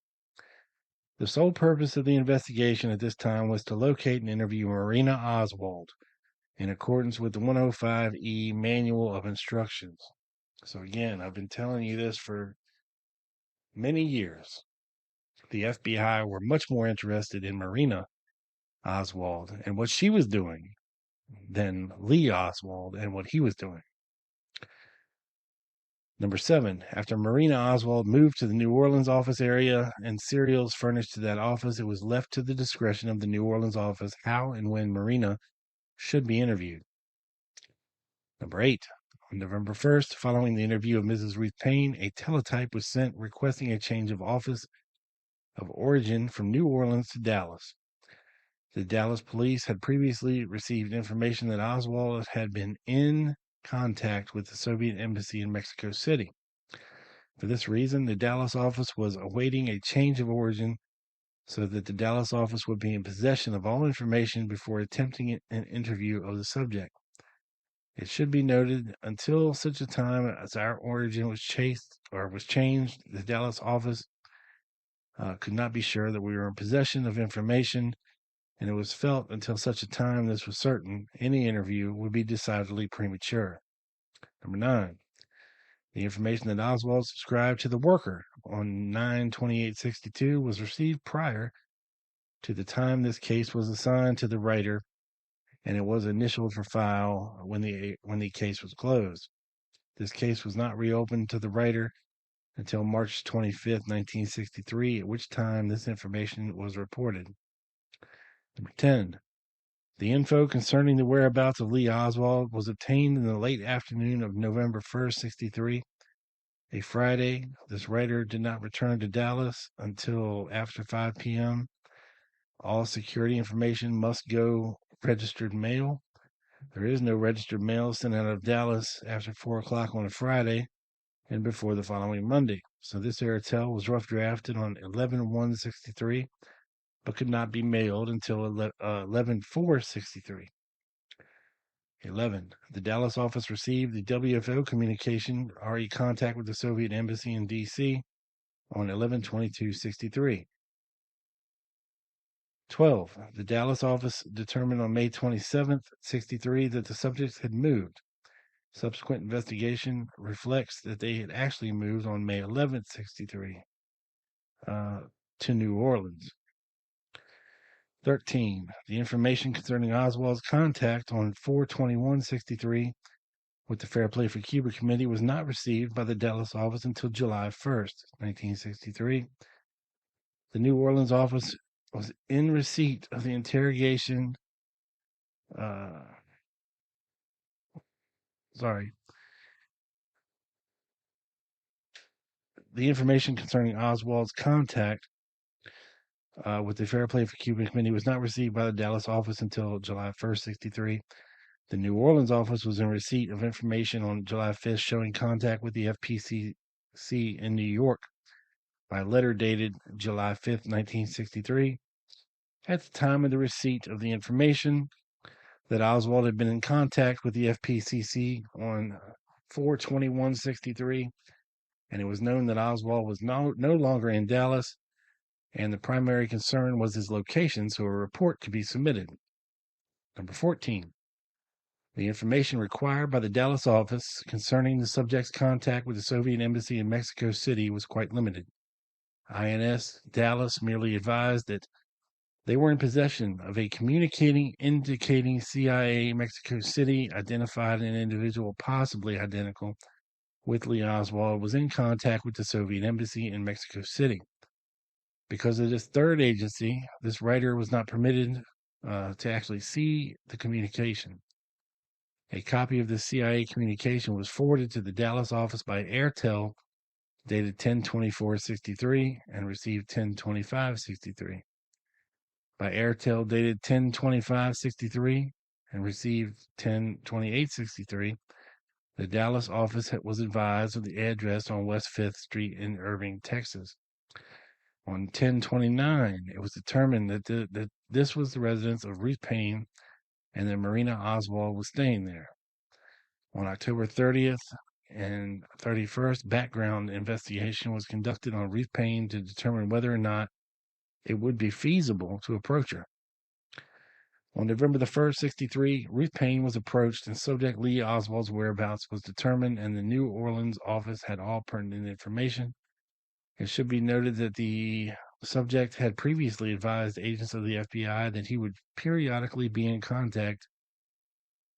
The sole purpose of the investigation at this time was to locate and interview Marina Oswald in accordance with the 105E Manual of Instructions. So again, I've been telling you this for many years. The FBI were much more interested in Marina Oswald and what she was doing than Lee Oswald and what he was doing. Number 7, after Marina Oswald moved to the New Orleans office area and serials furnished to that office, it was left to the discretion of the New Orleans office how and when Marina should be interviewed. Number 8, on November 1st, following the interview of Mrs. Ruth Payne, a teletype was sent requesting a change of office of origin from New Orleans to Dallas. The Dallas police had previously received information that Oswald had been in contact with the Soviet embassy in Mexico City. For this reason, the Dallas office was awaiting a change of origin so that the Dallas office would be in possession of all information before attempting an interview of the subject. It should be noted until such a time as our origin was changed, the Dallas office could not be sure that we were in possession of information, and it was felt until such a time this was certain, any interview would be decidedly premature. Number 9. The information that Oswald subscribed to the Worker on 9/28/62 was received prior to the time this case was assigned to the writer, and it was initialed for file when the case was closed. This case was not reopened to the writer until March 25th, 1963, at which time this information was reported. Number 10. The info concerning the whereabouts of Lee Oswald was obtained in the late afternoon of November 1st, 63, a Friday. This writer did not return to Dallas until after 5 p.m. All security information must go registered mail. There is no registered mail sent out of Dallas after 4 o'clock on a Friday and before the following Monday. So this airtel was rough drafted on 11/1/63, but could not be mailed until 11/4/63. 11. The Dallas office received the WFO communication, RE contact with the Soviet embassy in D.C. on 11/22/63. 12. The Dallas office determined on May 27th, 63 that the subjects had moved. Subsequent investigation reflects that they had actually moved on May 11th, 63 to New Orleans. 13. The information concerning Oswald's contact on 4/21/63 with the Fair Play for Cuba Committee was not received by the Dallas office until July 1st, 1963. The New Orleans office was in receipt of the interrogation. The information concerning Oswald's contact with the Fair Play for Cuba Committee was not received by the Dallas office until July 1st, 63. The New Orleans office was in receipt of information on July 5th showing contact with the FPCC in New York by letter dated July 5th, 1963. At the time of the receipt of the information that Oswald had been in contact with the FPCC on 4/21/63, and it was known that Oswald was no longer in Dallas, and the primary concern was his location, so a report could be submitted. Number 14. The information required by the Dallas office concerning the subject's contact with the Soviet embassy in Mexico City was quite limited. INS Dallas merely advised that they were in possession of a communicating indicating CIA Mexico City identified an individual possibly identical with Lee Oswald was in contact with the Soviet embassy in Mexico City. Because of this third agency, this writer was not permitted to actually see the communication. A copy of the CIA communication was forwarded to the Dallas office by airtel, dated 10/24/63, and received 10/25/63. By airtel, dated 10/25/63, and received 10/28/63, the Dallas office was advised of the address on West 5th Street in Irving, Texas. On 10/29, it was determined that this was the residence of Ruth Payne and that Marina Oswald was staying there. On October 30th and 31st, background investigation was conducted on Ruth Payne to determine whether or not it would be feasible to approach her. On November the 1st, 63, Ruth Payne was approached and subject Lee Oswald's whereabouts was determined, and the New Orleans office had all pertinent information. It should be noted that the subject had previously advised agents of the FBI that he would periodically be in contact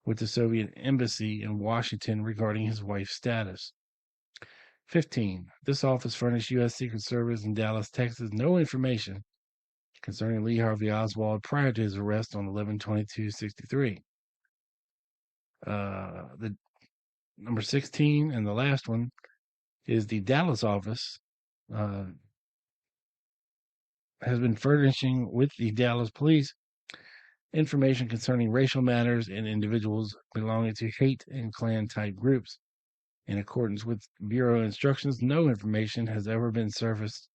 with the Soviet embassy in Washington regarding his wife's status. 15. This office furnished U.S. Secret Service in Dallas, Texas, no information concerning Lee Harvey Oswald prior to his arrest on 11/22/63. The number 16 and the last one is the Dallas office has been furnishing with the Dallas police information concerning racial matters and individuals belonging to hate and Klan type groups. In accordance with Bureau instructions, no information has ever been surfaced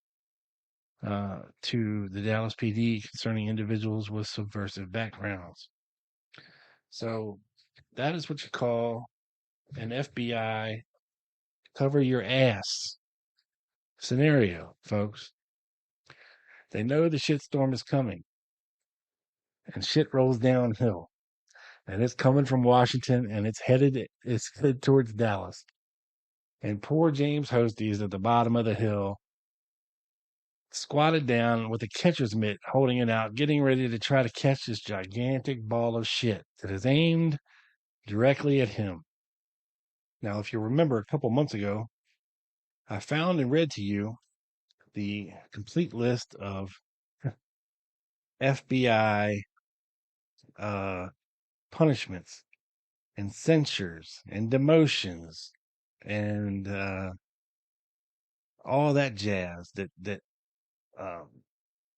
to the Dallas PD concerning individuals with subversive backgrounds. So That is what you call an FBI cover your ass scenario, folks. They know the shitstorm is coming and shit rolls downhill and it's coming from Washington and it's headed towards Dallas. And poor James Hosty is at the bottom of the hill, squatted down with a catcher's mitt, holding it out, getting ready to try to catch this gigantic ball of shit that is aimed directly at him. Now, if you remember a couple months ago, I found and read to you the complete list of FBI punishments and censures and demotions and all that jazz that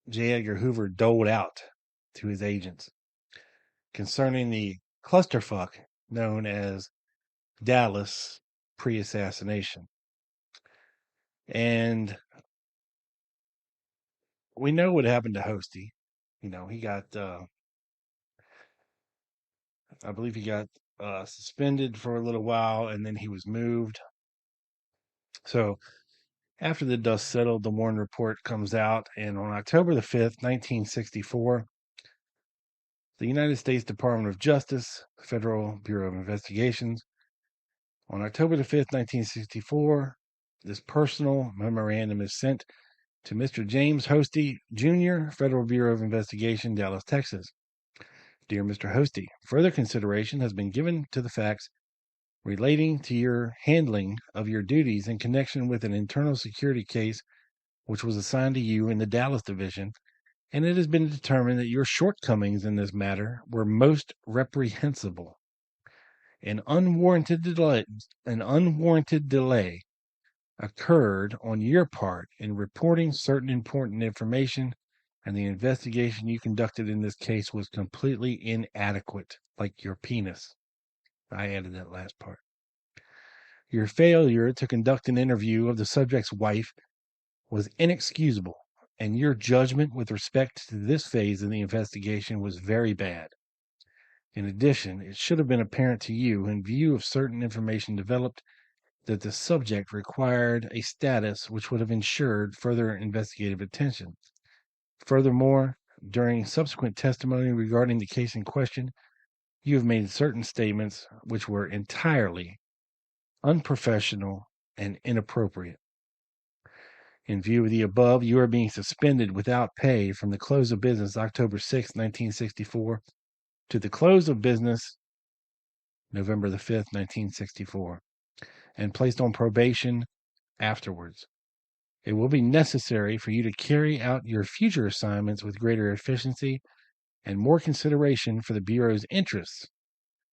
J. Edgar Hoover doled out to his agents concerning the clusterfuck known as Dallas pre-assassination. And we know what happened to Hosty. You know, he got, I believe he got suspended for a little while and then he was moved. So after the dust settled, the Warren Report comes out, and on October the 5th, 1964, the United States Department of Justice, Federal Bureau of Investigations, on October the 5th, 1964, this personal memorandum is sent to Mr. James Hosty, Jr., Federal Bureau of Investigation, Dallas, Texas. Dear Mr. Hosty, further consideration has been given to the facts relating to your handling of your duties in connection with an internal security case which was assigned to you in the Dallas division, and it has been determined that your shortcomings in this matter were most reprehensible. An unwarranted delay occurred on your part in reporting certain important information, and the investigation you conducted in this case was completely inadequate, like your penis. I added that last part. Your failure to conduct an interview of the subject's wife was inexcusable, and your judgment with respect to this phase of the investigation was very bad. In addition, it should have been apparent to you, in view of certain information developed, that the subject required a status which would have ensured further investigative attention. Furthermore, during subsequent testimony regarding the case in question, you have made certain statements which were entirely unprofessional and inappropriate. In view of the above, you are being suspended without pay from the close of business October 6, 1964, to the close of business November the 5th, 1964, and placed on probation afterwards. It will be necessary for you to carry out your future assignments with greater efficiency and more consideration for the Bureau's interests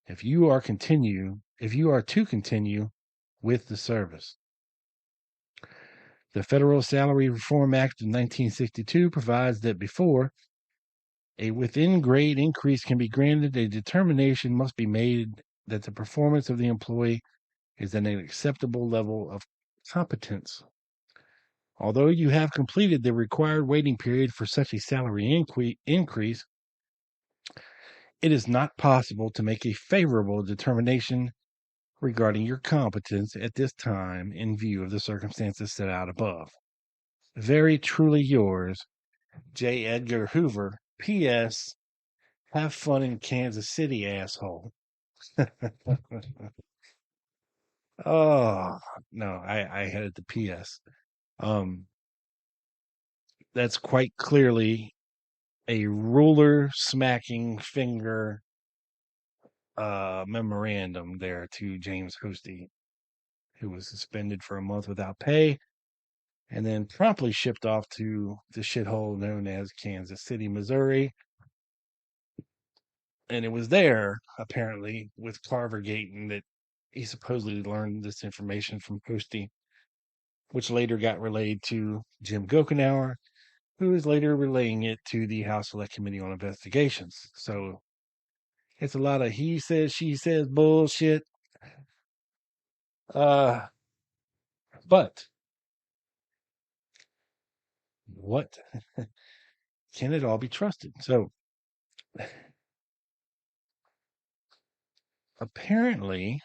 if you are to continue with the service. The Federal Salary Reform Act of 1962 provides that before a within-grade increase can be granted, a determination must be made that the performance of the employee is at an acceptable level of competence. Although you have completed the required waiting period for such a salary increase, it is not possible to make a favorable determination regarding your competence at this time in view of the circumstances set out above. Very truly yours, J. Edgar Hoover. P.S. Have fun in Kansas City, asshole. Oh, no, I had the P.S. That's quite clearly a ruler smacking finger memorandum there to James Hosty, who was suspended for a month without pay and then promptly shipped off to the shithole known as Kansas City, Missouri. And it was there, apparently, with Carver Gayton that he supposedly learned this information from Hosty, which later got relayed to Jim Gochenour, who is later relaying it to the House Select Committee on Investigations. So it's a lot of he says, she says bullshit. But what can it all be trusted? So apparently,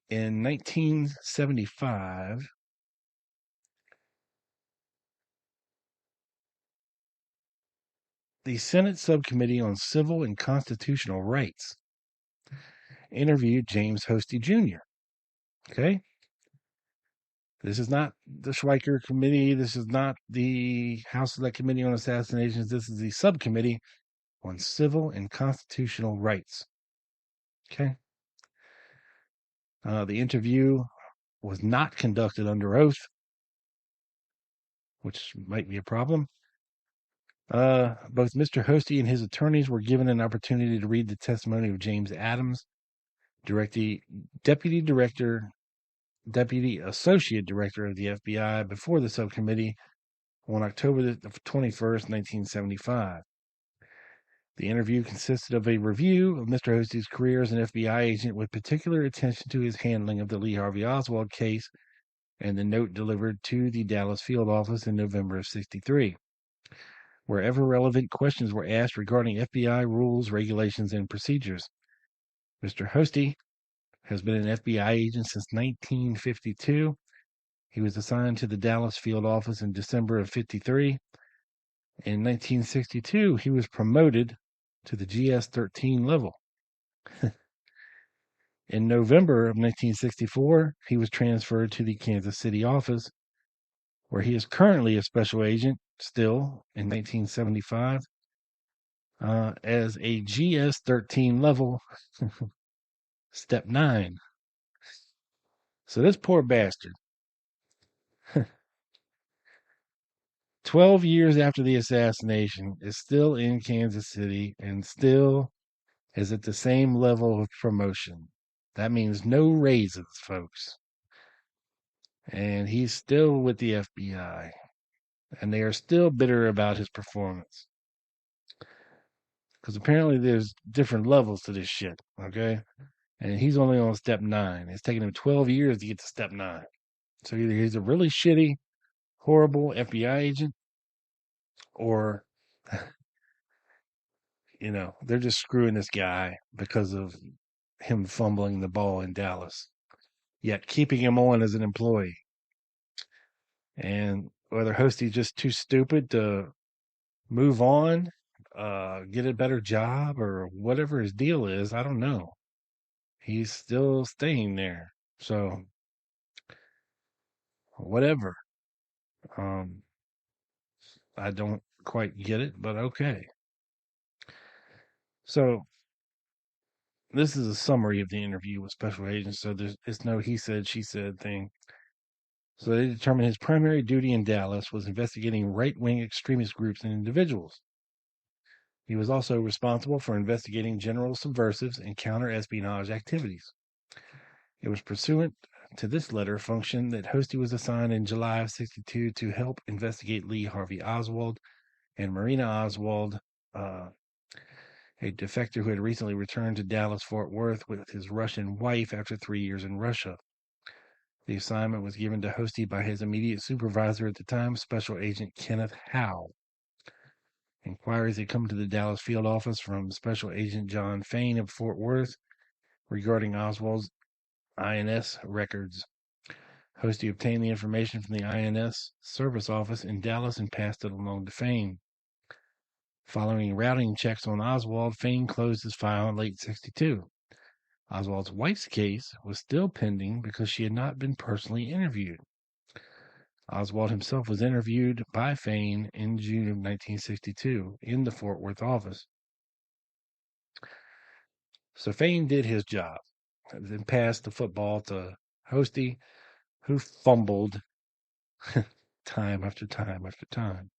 in 1975, the Senate Subcommittee on Civil and Constitutional Rights interviewed James Hosty Jr. Okay? This is not the Schweiker Committee. This is not the House Select Committee on Assassinations. This is the Subcommittee on Civil and Constitutional Rights. Okay? The interview was not conducted under oath, which might be a problem. Both Mr. Hosty and his attorneys were given an opportunity to read the testimony of James Adams, Deputy Associate Director of the FBI, before the subcommittee on October 21st, 1975. The interview consisted of a review of Mr. Hosty's career as an FBI agent with particular attention to his handling of the Lee Harvey Oswald case and the note delivered to the Dallas field office in November of 1963. Wherever relevant questions were asked regarding FBI rules, regulations, and procedures. Mr. Hosty has been an FBI agent since 1952. He was assigned to the Dallas field office in December of 1953. In 1962, he was promoted to the GS-13 level. In November of 1964, he was transferred to the Kansas City office, where he is currently a special agent still in 1975 as a GS-13 level, step 9. So this poor bastard, 12 years after the assassination, is still in Kansas City and still is at the same level of promotion. That means no raises, folks. And he's still with the FBI. And they are still bitter about his performance. Because apparently there's different levels to this shit, okay? And he's only on step 9. It's taken him 12 years to get to step 9. So either he's a really shitty, horrible FBI agent, or, they're just screwing this guy because of him fumbling the ball in Dallas, yet keeping him on as an employee. And whether Hosty's just too stupid to move on, get a better job, or whatever his deal is, I don't know. He's still staying there. So, whatever. I don't quite get it, but okay. So, this is a summary of the interview with special agents, so it's no he said, she said thing. So they determined his primary duty in Dallas was investigating right-wing extremist groups and individuals. He was also responsible for investigating general subversives and counter-espionage activities. It was pursuant to this letter function that Hosty was assigned in July of 1962 to help investigate Lee Harvey Oswald and Marina Oswald, a defector who had recently returned to Dallas-Fort Worth with his Russian wife after 3 years in Russia. The assignment was given to Hosty by his immediate supervisor at the time, Special Agent Kenneth Howe. Inquiries had come to the Dallas field office from Special Agent John Fain of Fort Worth regarding Oswald's INS records. Hosty obtained the information from the INS service office in Dallas and passed it along to Fain. Following routing checks on Oswald, Fain closed his file in late 1962. Oswald's wife's case was still pending because she had not been personally interviewed. Oswald himself was interviewed by Fain in June of 1962 in the Fort Worth office. So Fain did his job, then passed the football to Hosty, who fumbled time after time after time.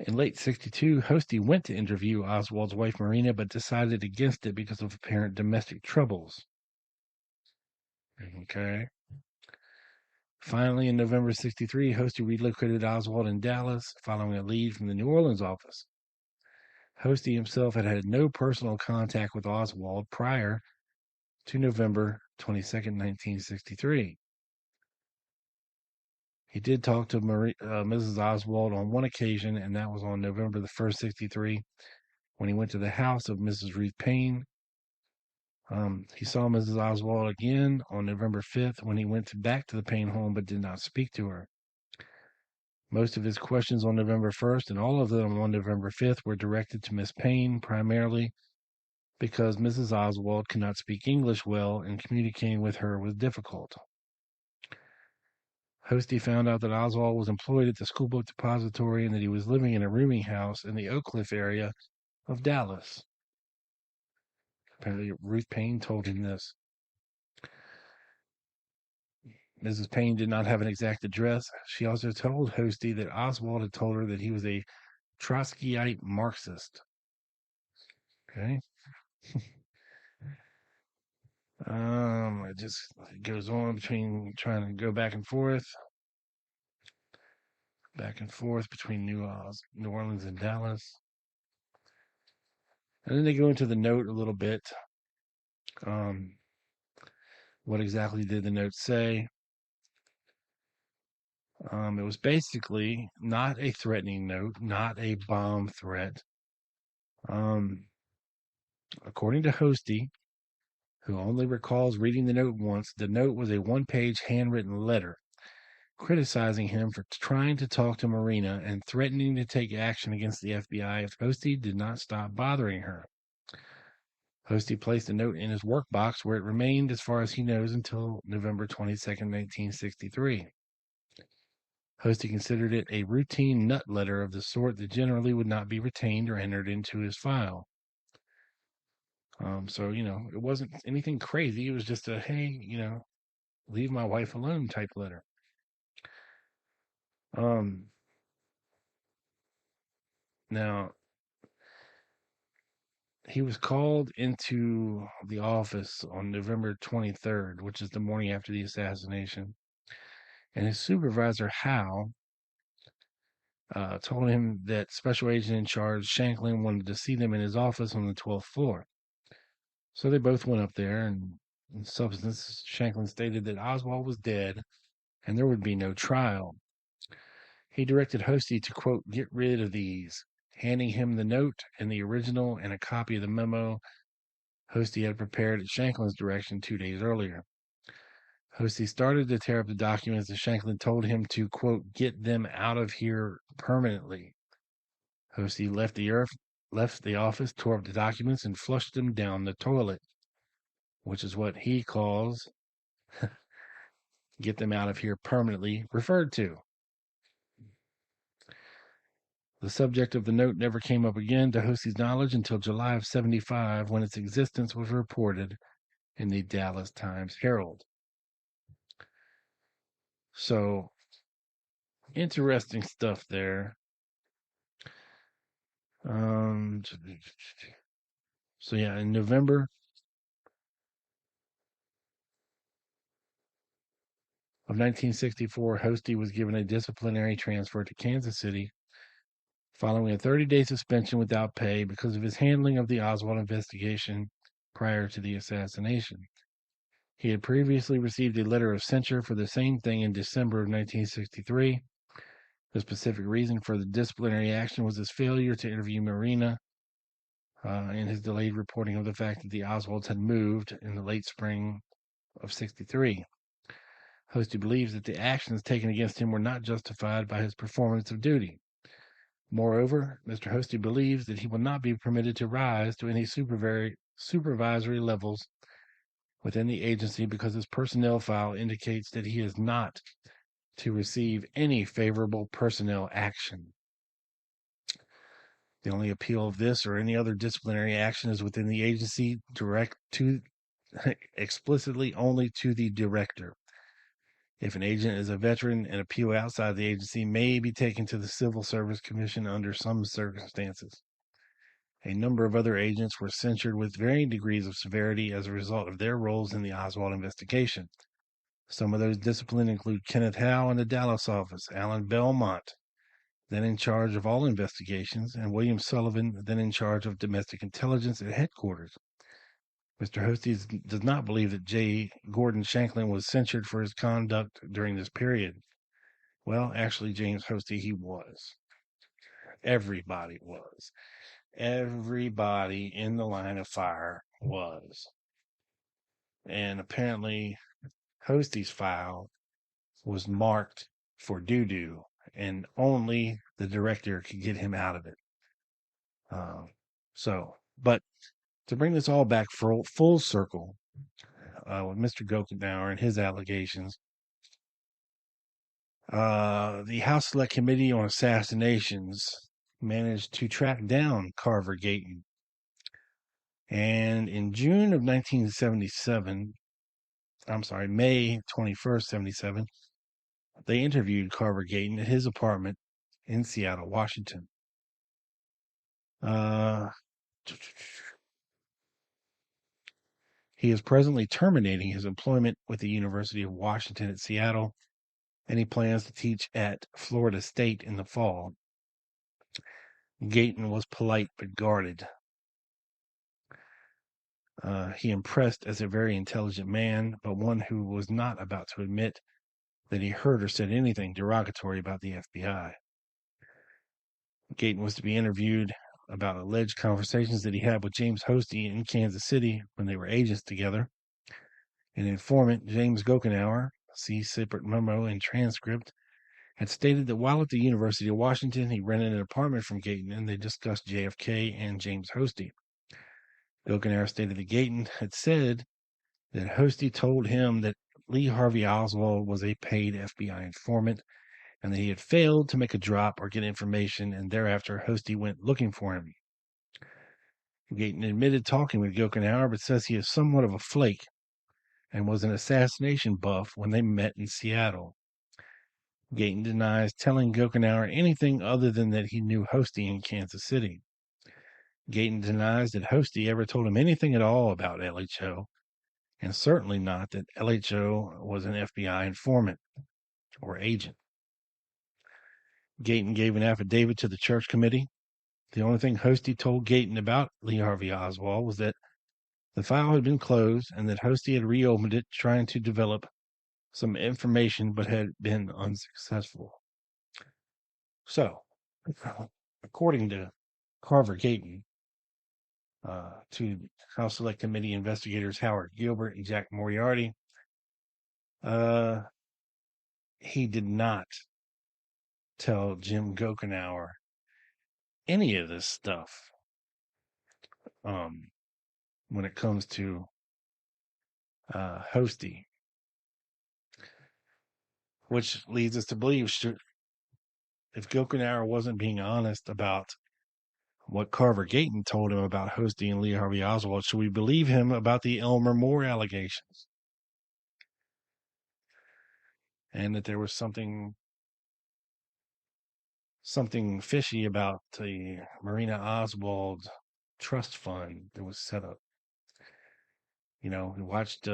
In late 1962, Hosty went to interview Oswald's wife Marina, but decided against it because of apparent domestic troubles. Okay. Finally, in November 1963, Hosty relocated Oswald in Dallas, following a lead from the New Orleans office. Hosty himself had had no personal contact with Oswald prior to November 22nd, 1963. He did talk to Mrs. Oswald on one occasion, and that was on November the 1st, 1963, When he went to the house of Mrs. Ruth Payne, he saw Mrs. Oswald again on November 5th when he went back to the Payne home but did not speak to her. Most of his questions on November 1st and all of them on November 5th were directed to Miss Payne, primarily because Mrs. Oswald could not speak English well and communicating with her was difficult. Hosty found out that Oswald was employed at the school book depository and that he was living in a rooming house in the Oak Cliff area of Dallas. Apparently, Ruth Payne told him this. Mrs. Payne did not have an exact address. She also told Hosty that Oswald had told her that he was a Trotskyite Marxist. Okay. It just goes on between trying to go back and forth between New Orleans and Dallas. And then they go into the note a little bit. What exactly did the note say? It was basically not a threatening note, not a bomb threat. According to Hosty, who only recalls reading the note once, the note was a one-page handwritten letter criticizing him for trying to talk to Marina and threatening to take action against the FBI if Hosty did not stop bothering her. Hosty placed the note in his work box where it remained as far as he knows until November 22nd, 1963. Hosty considered it a routine nut letter of the sort that generally would not be retained or entered into his file. So, it wasn't anything crazy. It was just a, hey, leave my wife alone type letter. Now, he was called into the office on November 23rd, which is the morning after the assassination. And his supervisor, Hal, told him that Special Agent in charge Shanklin wanted to see them in his office on the 12th floor. So they both went up there, and in substance, Shanklin stated that Oswald was dead and there would be no trial. He directed Hosty to, quote, get rid of these, handing him the note and the original and a copy of the memo Hosty had prepared at Shanklin's direction 2 days earlier. Hosty started to tear up the documents and Shanklin told him to, quote, get them out of here permanently. Hosty left the office, tore up the documents, and flushed them down the toilet, which is what he calls get them out of here permanently referred to. The subject of the note never came up again to Hosty's knowledge until July of 1975 when its existence was reported in the Dallas Times-Herald. So, interesting stuff there. So yeah, in November of 1964, Hosty was given a disciplinary transfer to Kansas City following a 30-day suspension without pay because of his handling of the Oswald investigation prior to the assassination. He had previously received a letter of censure for the same thing in December of 1963. The specific reason for the disciplinary action was his failure to interview Marina and his delayed reporting of the fact that the Oswalds had moved in the late spring of 1963. Hosty believes that the actions taken against him were not justified by his performance of duty. Moreover, Mr. Hosty believes that he will not be permitted to rise to any supervisory levels within the agency because his personnel file indicates that he is not to receive any favorable personnel action. The only appeal of this or any other disciplinary action is within the agency, explicitly only to the director. If an agent is a veteran, an appeal outside the agency may be taken to the Civil Service Commission under some circumstances. A number of other agents were censured with varying degrees of severity as a result of their roles in the Oswald investigation. Some of those disciplined include Kenneth Howe in the Dallas office, Alan Belmont, then in charge of all investigations, and William Sullivan, then in charge of domestic intelligence at headquarters. Mr. Hosty does not believe that J. Gordon Shanklin was censured for his conduct during this period. Well, actually, James Hosty, he was. Everybody was. everybody in the line of fire was. And apparently, Hostie's file was marked for doo-doo, and only the director could get him out of it. But to bring this all back full circle, with Mr. Gochenour and his allegations, the House Select Committee on Assassinations managed to track down Carver Gayton. And in June of 1977, May 21st, 77, they interviewed Carver Gayton at his apartment in Seattle, Washington. He is presently terminating his employment with the University of Washington at Seattle, and he plans to teach at Florida State in the fall. Gayton was polite but guarded. He impressed as a very intelligent man, but one who was not about to admit that he heard or said anything derogatory about the FBI. Gayton was to be interviewed about alleged conversations that he had with James Hostie in Kansas City when they were agents together. An informant, James Gochenour, see separate memo and transcript, had stated that while at the University of Washington, he rented an apartment from Gayton and they discussed JFK and James Hostie. Gochenour stated that Gayton had said that Hostie told him that Lee Harvey Oswald was a paid FBI informant and that he had failed to make a drop or get information, and thereafter Hostie went looking for him. Gayton admitted talking with Gochenour, but says he is somewhat of a flake and was an assassination buff when they met in Seattle. Gayton denies telling Gochenour anything other than that he knew Hostie in Kansas City. Gayton denies that Hostie ever told him anything at all about LHO, and certainly not that LHO was an FBI informant or agent. Gayton gave an affidavit to the church committee. The only thing Hostie told Gayton about Lee Harvey Oswald was that the file had been closed and that Hostie had reopened it trying to develop some information but had been unsuccessful. So, according to Carver Gayton, to House Select Committee investigators Howard Gilbert and Jack Moriarty, he did not tell Jim Gochenour any of this stuff when it comes to Hostie, which leads us to believe if Gochenour wasn't being honest about what Carver Gayton told him about Hostie and Lee Harvey Oswald, should we believe him about the Elmer Moore allegations? And that there was something fishy about the Marina Oswald trust fund that was set up. You know, we watched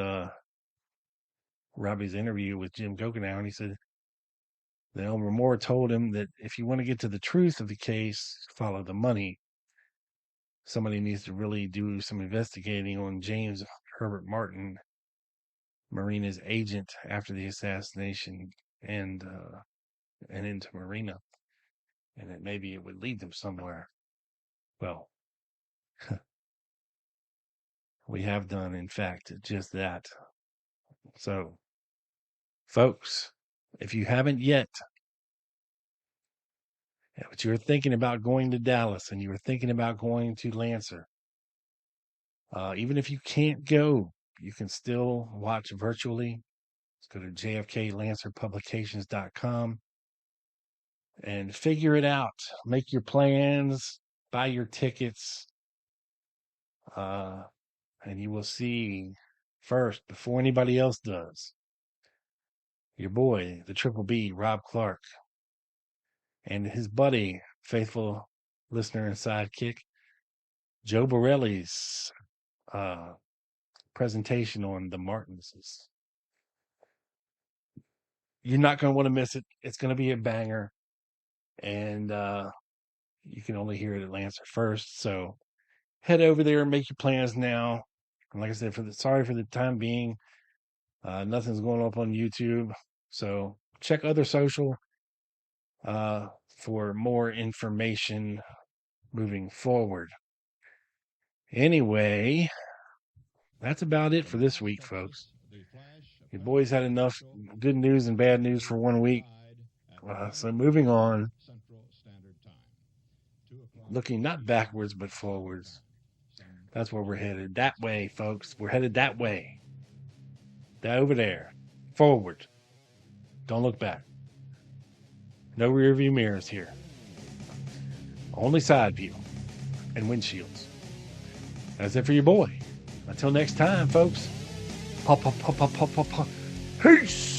Robbie's interview with Jim Gochenour, and he said that Elmer Moore told him that if you want to get to the truth of the case, follow the money. Somebody needs to really do some investigating on James Herbert Martin, Marina's agent after the assassination, and into Marina, and that maybe it would lead them somewhere. Well, we have done, in fact, just that. So, folks, if you haven't yet, but you're thinking about going to Dallas and you're thinking about going to Lancer, even if you can't go, you can still watch virtually. Let's go to jfklancerpublications.com and figure it out. Make your plans, buy your tickets, and you will see first, before anybody else does, your boy, the Triple B, Rob Clark, and his buddy, faithful listener and sidekick, Joe Borelli's presentation on the Martinses. You're not going to want to miss it. It's going to be a banger, and you can only hear it at Lancer first. So head over there and make your plans now. And like I said, sorry for the time being, nothing's going up on YouTube. So check other social for more information moving forward. Anyway, that's about it for this week, folks. Your boys had enough good news and bad news for 1 week. So moving on, looking not backwards but forwards. That's where we're headed. That way, folks. We're headed that way. That over there. Forward. Don't look back. No rear view mirrors here. Only side view and windshields. That's it for your boy. Until next time, folks. Peace.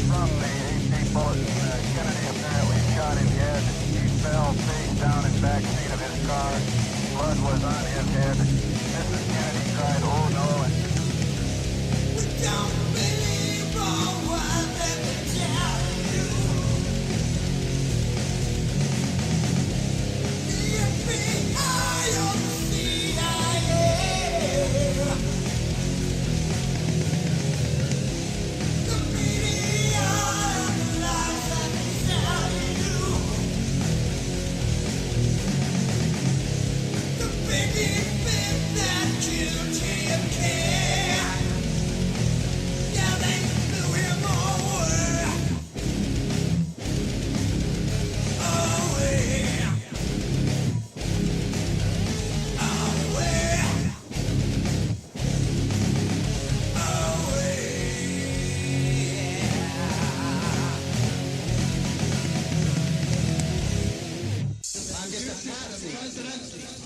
From the 18 bullet, Kennedy apparently shot in the head. He fell face down in the back seat of his car. Blood was on his head. Mrs. Kennedy cried, "Oh no!" We don't believe all what they tell you. The FBI or the CIA. The media and the lies that they tell you. The big event that killed JFK. Yeah, they knew him all well. Oh, yeah. Oh, well. Oh, yeah. I'm just a